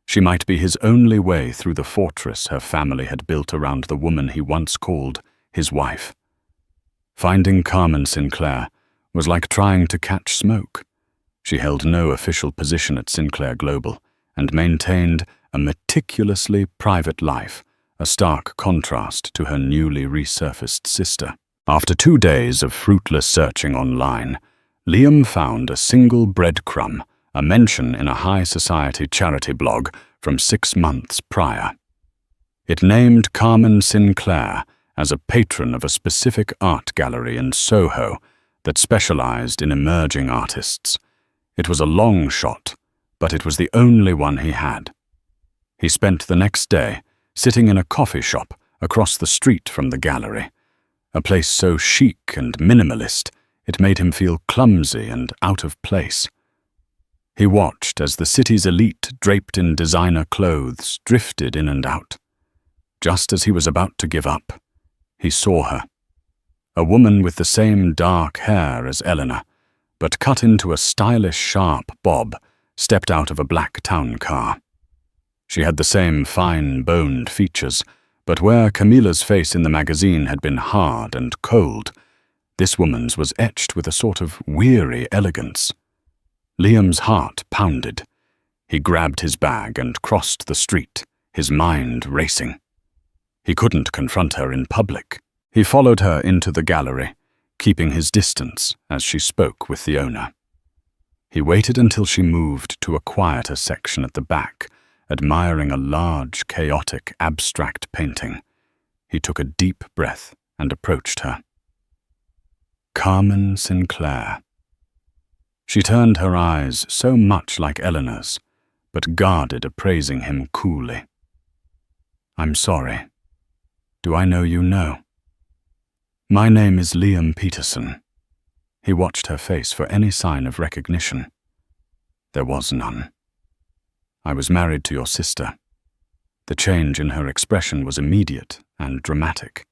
She might be his only way through the fortress her family had built around the woman he once called his wife. Finding Carmen Sinclair was like trying to catch smoke. She held no official position at Sinclair Global and maintained a meticulously private life, a stark contrast to her newly resurfaced sister. After 2 days of fruitless searching online, Liam found a single breadcrumb, a mention in a high society charity blog from 6 months prior. It named Carmen Sinclair as a patron of a specific art gallery in Soho that specialized in emerging artists. It was a long shot, but it was the only one he had. He spent the next day sitting in a coffee shop across the street from the gallery, a place so chic and minimalist it made him feel clumsy and out of place. He watched as the city's elite, draped in designer clothes, drifted in and out. Just as he was about to give up, he saw her. A woman with the same dark hair as Eleanor, but cut into a stylish, sharp bob, stepped out of a black town car. She had the same fine-boned features, but where Camilla's face in the magazine had been hard and cold, this woman's was etched with a sort of weary elegance. Liam's heart pounded. He grabbed his bag and crossed the street, his mind racing. He couldn't confront her in public. He followed her into the gallery, keeping his distance as she spoke with the owner. He waited until she moved to a quieter section at the back, admiring a large, chaotic, abstract painting. He took a deep breath and approached her. Carmen Sinclair. She turned her eyes so much like Eleanor's, but guarded appraising him coolly. I'm sorry. Do I know you? No. My name is Liam Peterson. He watched her face for any sign of recognition. There was none. I was married to your sister. The change in her expression was immediate and dramatic.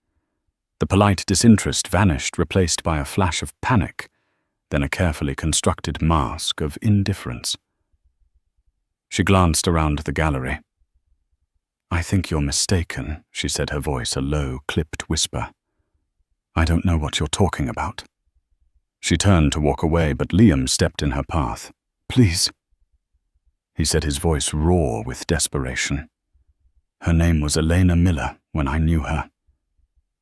The polite disinterest vanished, replaced by a flash of panic, then a carefully constructed mask of indifference. She glanced around the gallery. I think you're mistaken, she said, her voice a low, clipped whisper. I don't know what you're talking about. She turned to walk away, but Liam stepped in her path. Please. He said, his voice raw with desperation. Her name was Elena Miller when I knew her.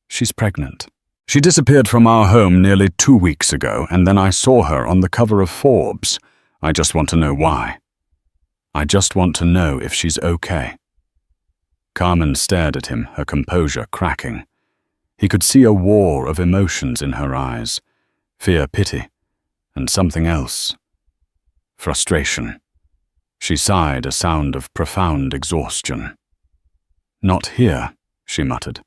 She's pregnant. She disappeared from our home nearly 2 weeks ago, and then I saw her on the cover of Forbes. I just want to know why. I just want to know if she's okay. Carmen stared at him, her composure cracking. He could see a war of emotions in her eyes. Fear, pity, and something else. Frustration. She sighed, a sound of profound exhaustion. Not here, she muttered.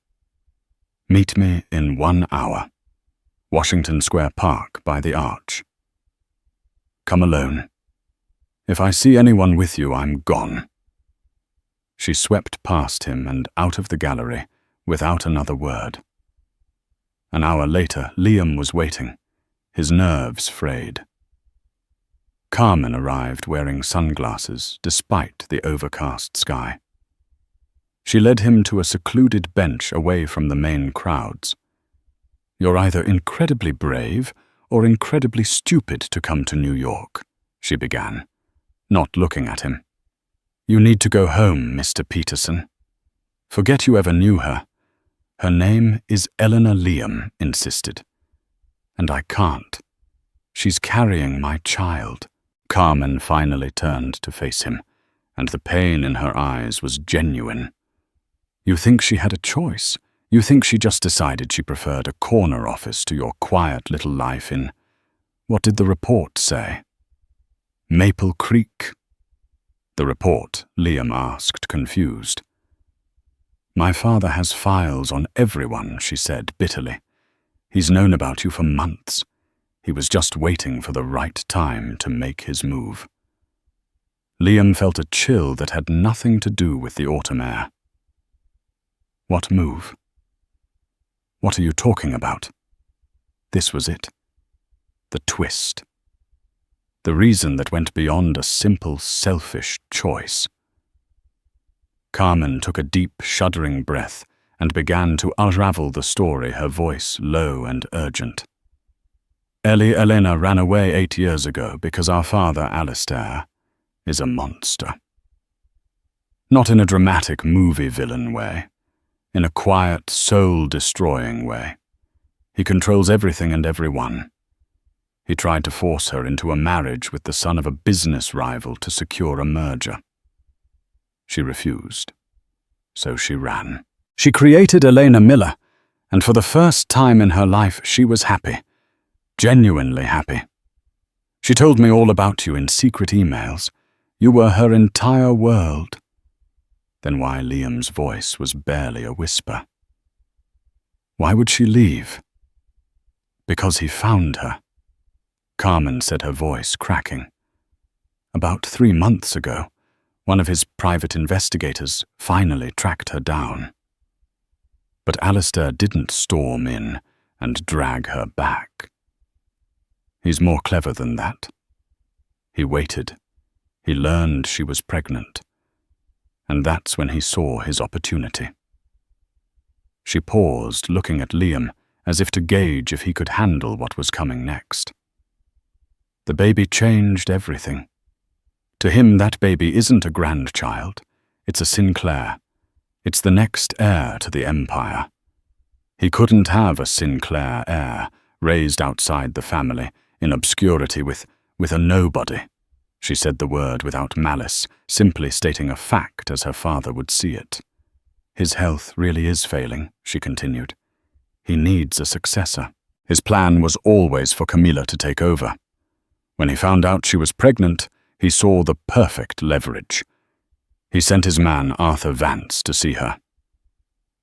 Meet me in 1 hour. Washington Square Park by the Arch. Come alone. If I see anyone with you, I'm gone. She swept past him and out of the gallery without another word. An hour later, Liam was waiting, his nerves frayed. Carmen arrived wearing sunglasses despite the overcast sky. She led him to a secluded bench away from the main crowds. You're either incredibly brave or incredibly stupid to come to New York, she began, not looking at him. You need to go home, Mr. Peterson. Forget you ever knew her. Her name is Eleanor Liam, insisted. And I can't. She's carrying my child. Carmen finally turned to face him, and the pain in her eyes was genuine. You think she had a choice? You think she just decided she preferred a corner office to your quiet little life in... What did the report say? Maple Creek? The report, Liam asked, confused. My father has files on everyone, she said bitterly. He's known about you for months. He was just waiting for the right time to make his move. Liam felt a chill that had nothing to do with the autumn air. What move? What are you talking about? This was it. The twist. The reason that went beyond a simple, selfish choice. Carmen took a deep, shuddering breath and began to unravel the story, her voice low and urgent. Elena ran away 8 years ago because our father, Alistair, is a monster. Not in a dramatic movie villain way. In a quiet, soul-destroying way. He controls everything and everyone. He tried to force her into a marriage with the son of a business rival to secure a merger. She refused. So she ran. She created Elena Miller, and for the first time in her life she was happy. Genuinely happy. She told me all about you in secret emails. You were her entire world. Then why Liam's voice was barely a whisper. Why would she leave? Because he found her. Carmen said, her voice cracking. About 3 months ago, one of his private investigators finally tracked her down. But Alistair didn't storm in and drag her back. He's more clever than that. He waited. He learned she was pregnant. And that's when he saw his opportunity. She paused, looking at Liam, as if to gauge if he could handle what was coming next. The baby changed everything. To him, that baby isn't a grandchild. It's a Sinclair. It's the next heir to the empire. He couldn't have a Sinclair heir, raised outside the family, in obscurity with a nobody. She said the word without malice, simply stating a fact as her father would see it. His health really is failing, she continued. He needs a successor. His plan was always for Camilla to take over. When he found out she was pregnant, he saw the perfect leverage. He sent his man Arthur Vance to see her.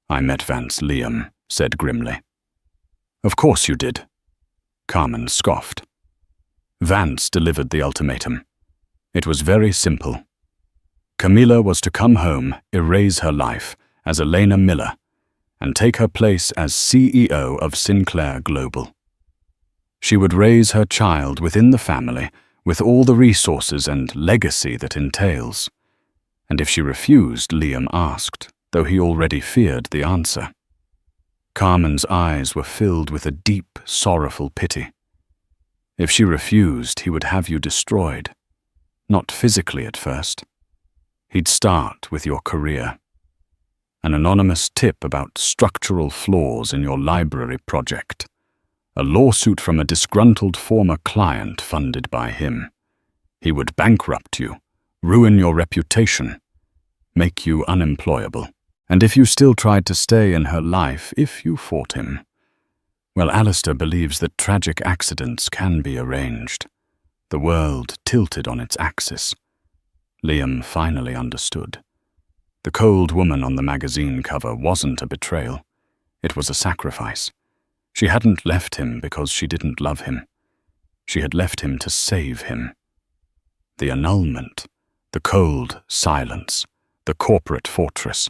I met Vance, Liam said grimly. Of course you did. Carmen scoffed. Vance delivered the ultimatum. It was very simple. Camilla was to come home, erase her life as Elena Miller, and take her place as CEO of Sinclair Global. She would raise her child within the family with all the resources and legacy that entails. And if she refused, Liam asked, though he already feared the answer. Carmen's eyes were filled with a deep, sorrowful pity. If she refused, he would have you destroyed. Not physically at first. He'd start with your career. An anonymous tip about structural flaws in your library project. A lawsuit from a disgruntled former client funded by him. He would bankrupt you, ruin your reputation, make you unemployable. And if you still tried to stay in her life, if you fought him, well, Alistair believes that tragic accidents can be arranged. The world tilted on its axis. Liam finally understood. The cold woman on the magazine cover wasn't a betrayal. It was a sacrifice. She hadn't left him because she didn't love him. She had left him to save him. The annulment, the cold silence, the corporate fortress.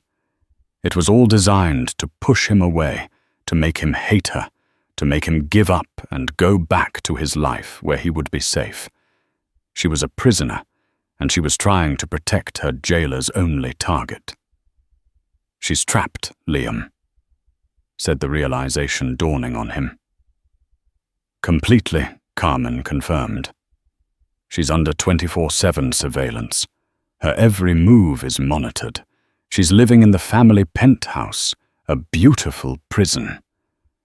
It was all designed to push him away, to make him hate her, to make him give up and go back to his life where he would be safe. She was a prisoner, and she was trying to protect her jailer's only target. She's trapped, Liam, said the realization dawning on him. Completely, Carmen confirmed. She's under 24/7 surveillance. Her every move is monitored. She's living in the family penthouse, a beautiful prison.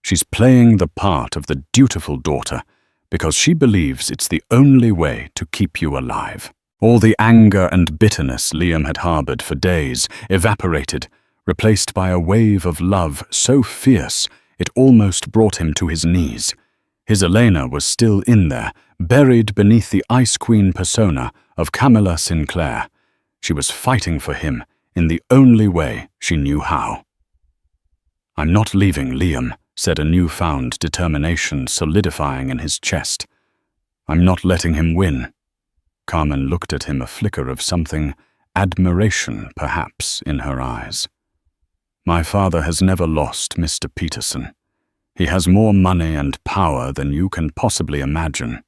She's playing the part of the dutiful daughter because she believes it's the only way to keep you alive. All the anger and bitterness Liam had harbored for days evaporated, replaced by a wave of love so fierce it almost brought him to his knees. His Elena was still in there, buried beneath the Ice Queen persona of Camilla Sinclair. She was fighting for him in the only way she knew how. I'm not leaving, Liam, said a newfound determination solidifying in his chest. I'm not letting him win. Carmen looked at him, a flicker of something, admiration perhaps, in her eyes. My father has never lost Mr. Peterson. He has more money and power than you can possibly imagine.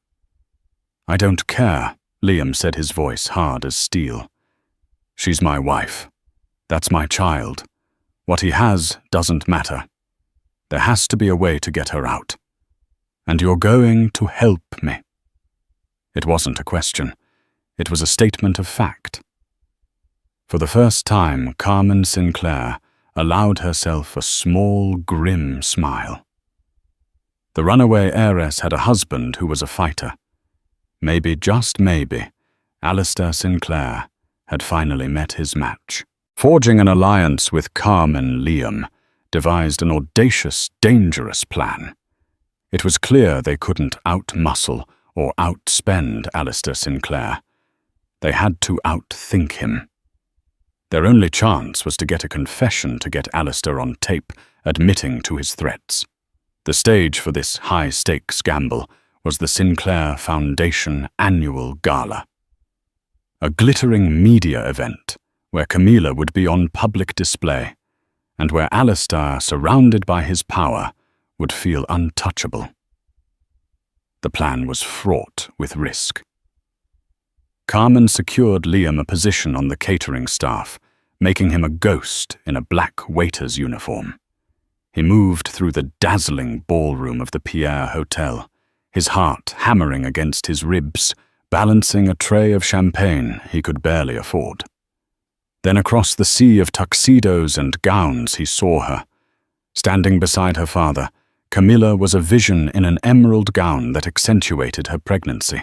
I don't care, Liam said, his voice hard as steel. She's my wife. That's my child. What he has doesn't matter. There has to be a way to get her out. And you're going to help me. It wasn't a question. It was a statement of fact. For the first time, Carmen Sinclair allowed herself a small, grim smile. The runaway heiress had a husband who was a fighter. Maybe, just maybe, Alistair Sinclair had finally met his match. Forging an alliance with Carmen, Liam devised an audacious, dangerous plan. It was clear they couldn't outmuscle or outspend Alistair Sinclair. They had to outthink him. Their only chance was to get a confession to get Alistair on tape, admitting to his threats. The stage for this high-stakes gamble was the Sinclair Foundation annual gala. A glittering media event where Camilla would be on public display and where Alistair, surrounded by his power, would feel untouchable. The plan was fraught with risk. Carmen secured Liam a position on the catering staff, making him a ghost in a black waiter's uniform. He moved through the dazzling ballroom of the Pierre Hotel, his heart hammering against his ribs, balancing a tray of champagne he could barely afford. Then across the sea of tuxedos and gowns he saw her. Standing beside her father, Camilla was a vision in an emerald gown that accentuated her pregnancy.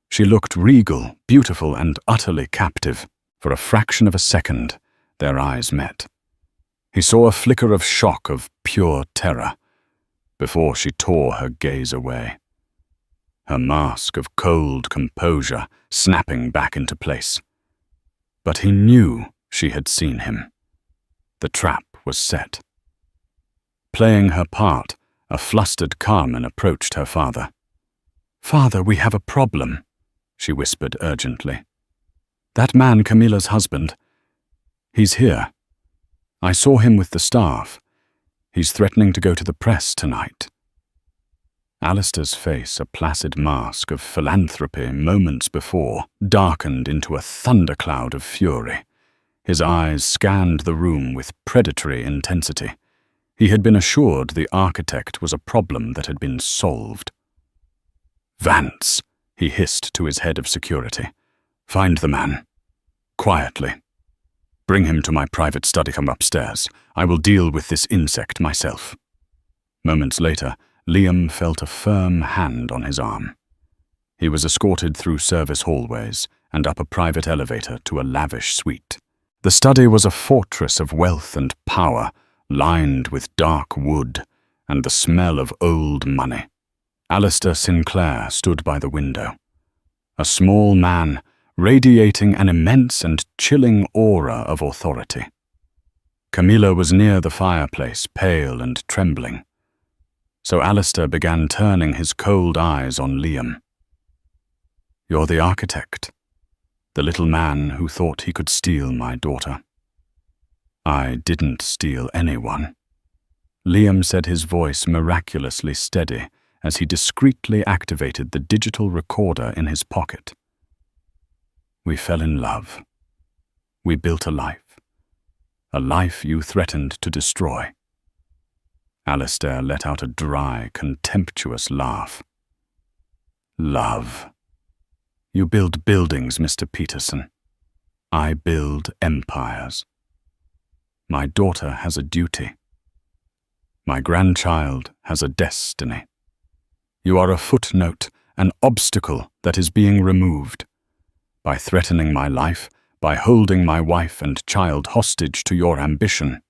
She looked regal, beautiful, and utterly captive. For a fraction of a second, their eyes met. He saw a flicker of shock, of pure terror, before she tore her gaze away, her mask of cold composure snapping back into place. But he knew she had seen him. The trap was set. Playing her part, a flustered Carmen approached her father. "Father, we have a problem," she whispered urgently. "That man, Camilla's husband, he's here. I saw him with the staff. He's threatening to go to the press tonight." Alistair's face, a placid mask of philanthropy moments before, darkened into a thundercloud of fury. His eyes scanned the room with predatory intensity. He had been assured the architect was a problem that had been solved. "Vance," he hissed to his head of security. "Find the man. Quietly. Bring him to my private study. Come upstairs. I will deal with this insect myself." Moments later, Liam felt a firm hand on his arm. He was escorted through service hallways and up a private elevator to a lavish suite. The study was a fortress of wealth and power, lined with dark wood and the smell of old money. Alistair Sinclair stood by the window, a small man radiating an immense and chilling aura of authority. Camilla was near the fireplace, pale and trembling. So Alistair began turning his cold eyes on Liam. "You're the architect, the little man who thought he could steal my daughter." "I didn't steal anyone," Liam said, his voice miraculously steady as he discreetly activated the digital recorder in his pocket. "We fell in love. We built a life you threatened to destroy." Alistair let out a dry, contemptuous laugh. "Love. You build buildings, Mr. Peterson. I build empires. My daughter has a duty. My grandchild has a destiny. You are a footnote, an obstacle that is being removed. By threatening my life, by holding my wife and child hostage to your ambition."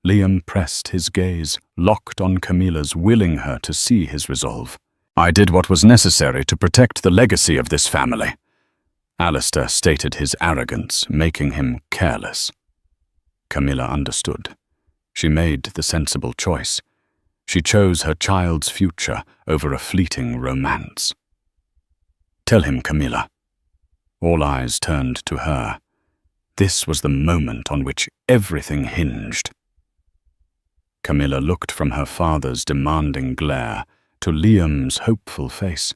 Liam pressed his gaze, locked on Camilla's, willing her to see his resolve. "I did what was necessary to protect the legacy of this family." Alistair stated his arrogance, making him careless. Camilla understood. She made the sensible choice. She chose her child's future over a fleeting romance. "Tell him, Camilla." All eyes turned to her. This was the moment on which everything hinged. Camilla looked from her father's demanding glare to Liam's hopeful face.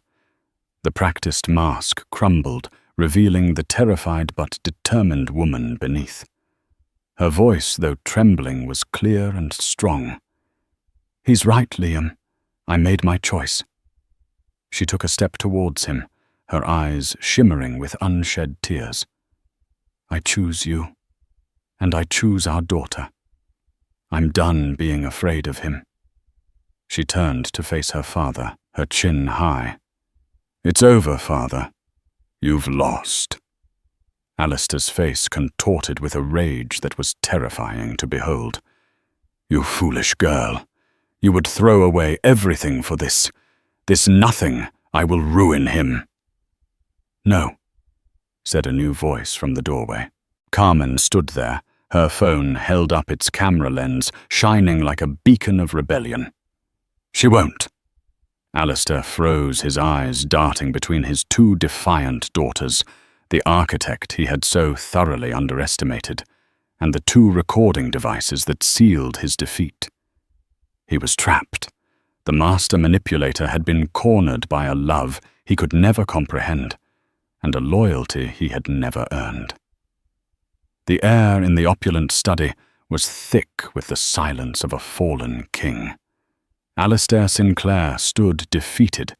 The practiced mask crumbled, revealing the terrified but determined woman beneath. Her voice, though trembling, was clear and strong. "He's right, Liam. I made my choice." She took a step towards him, her eyes shimmering with unshed tears. "I choose you, and I choose our daughter. I'm done being afraid of him." She turned to face her father, her chin high. "It's over, father. You've lost." Alistair's face contorted with a rage that was terrifying to behold. "You foolish girl. You would throw away everything for this nothing. I will ruin him." "No," said a new voice from the doorway. Carmen stood there, her phone held up its camera lens, shining like a beacon of rebellion. "She won't." Alistair froze, his eyes darting between his two defiant daughters, the architect he had so thoroughly underestimated, and the two recording devices that sealed his defeat. He was trapped. The master manipulator had been cornered by a love he could never comprehend, and a loyalty he had never earned. The air in the opulent study was thick with the silence of a fallen king. Alistair Sinclair stood defeated,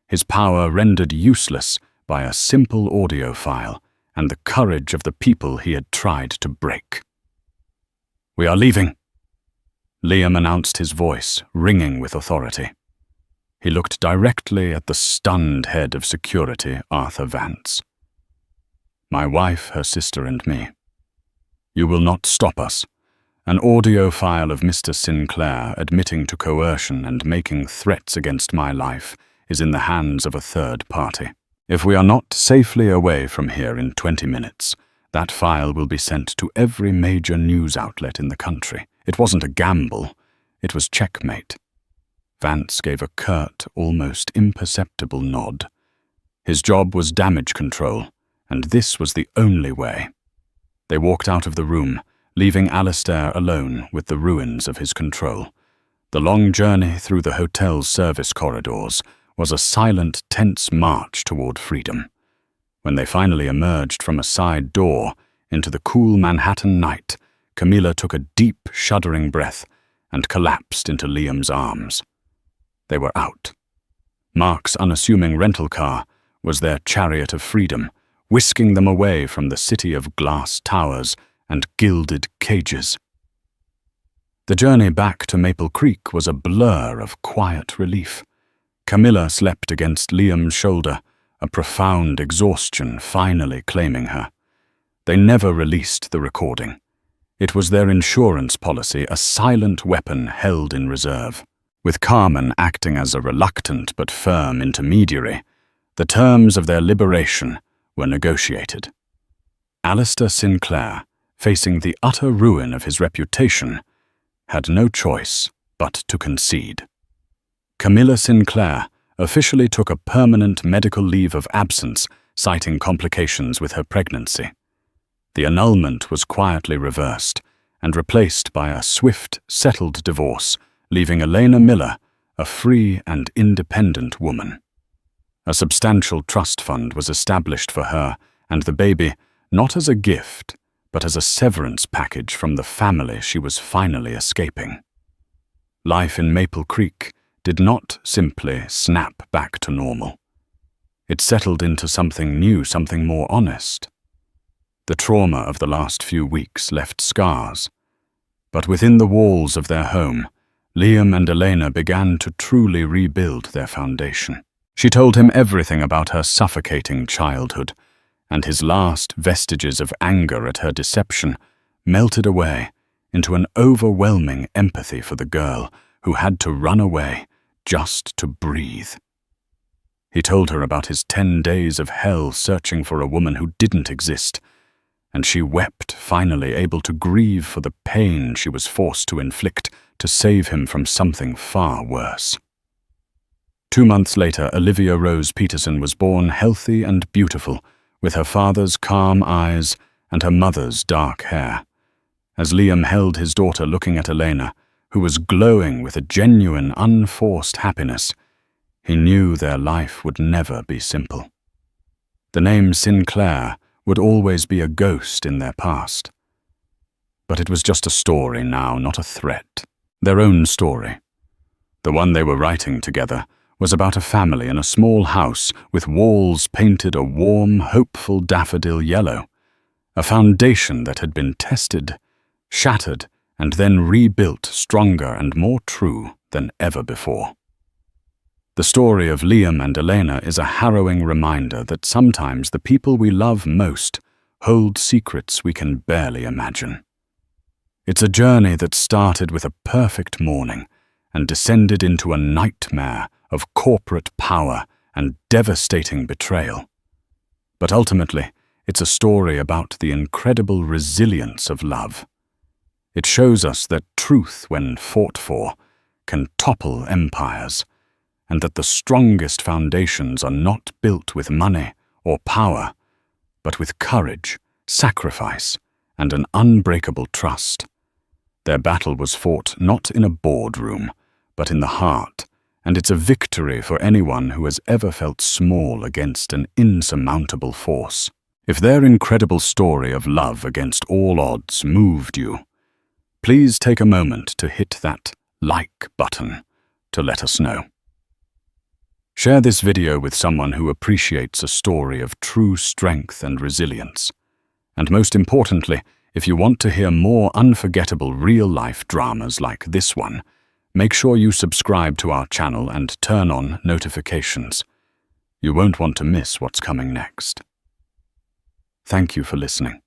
his power rendered useless by a simple audio file and the courage of the people he had tried to break. "We are leaving," Liam announced, his voice ringing with authority. He looked directly at the stunned head of security, Arthur Vance. "My wife, her sister, and me. You will not stop us. An audio file of Mr. Sinclair admitting to coercion and making threats against my life is in the hands of a third party. If we are not safely away from here in 20 minutes, that file will be sent to every major news outlet in the country. It wasn't a gamble, it was checkmate." Vance gave a curt, almost imperceptible nod. His job was damage control, and this was the only way. They walked out of the room, leaving Alistair alone with the ruins of his control. The long journey through the hotel's service corridors was a silent, tense march toward freedom. When they finally emerged from a side door into the cool Manhattan night, Camilla took a deep, shuddering breath and collapsed into Liam's arms. They were out. Mark's unassuming rental car was their chariot of freedom, whisking them away from the city of glass towers and gilded cages. The journey back to Maple Creek was a blur of quiet relief. Camilla slept against Liam's shoulder, a profound exhaustion finally claiming her. They never released the recording. It was their insurance policy, a silent weapon held in reserve. With Carmen acting as a reluctant but firm intermediary, the terms of their liberation were negotiated. Alistair Sinclair, facing the utter ruin of his reputation, had no choice but to concede. Camilla Sinclair officially took a permanent medical leave of absence, citing complications with her pregnancy. The annulment was quietly reversed and replaced by a swift, settled divorce, leaving Elena Miller a free and independent woman. A substantial trust fund was established for her and the baby, not as a gift, but as a severance package from the family she was finally escaping. Life in Maple Creek did not simply snap back to normal. It settled into something new, something more honest. The trauma of the last few weeks left scars, but within the walls of their home, Liam and Elena began to truly rebuild their foundation. She told him everything about her suffocating childhood, and his last vestiges of anger at her deception melted away into an overwhelming empathy for the girl who had to run away just to breathe. He told her about his 10 days of hell searching for a woman who didn't exist, and she wept, finally able to grieve for the pain she was forced to inflict to save him from something far worse. 2 months later, Olivia Rose Peterson was born healthy and beautiful, with her father's calm eyes and her mother's dark hair. As Liam held his daughter looking at Elena, who was glowing with a genuine, unforced happiness, he knew their life would never be simple. The name Sinclair would always be a ghost in their past. But it was just a story now, not a threat. Their own story. The one they were writing together was about a family in a small house with walls painted a warm, hopeful daffodil yellow, a foundation that had been tested, shattered, and then rebuilt stronger and more true than ever before. The story of Liam and Elena is a harrowing reminder that sometimes the people we love most hold secrets we can barely imagine. It's a journey that started with a perfect morning and descended into a nightmare of corporate power and devastating betrayal. But ultimately, it's a story about the incredible resilience of love. It shows us that truth, when fought for, can topple empires, and that the strongest foundations are not built with money or power, but with courage, sacrifice, and an unbreakable trust. Their battle was fought not in a boardroom, but in the heart, and it's a victory for anyone who has ever felt small against an insurmountable force. If their incredible story of love against all odds moved you, please take a moment to hit that like button to let us know. Share this video with someone who appreciates a story of true strength and resilience. And most importantly, if you want to hear more unforgettable real-life dramas like this one, make sure you subscribe to our channel and turn on notifications. You won't want to miss what's coming next. Thank you for listening.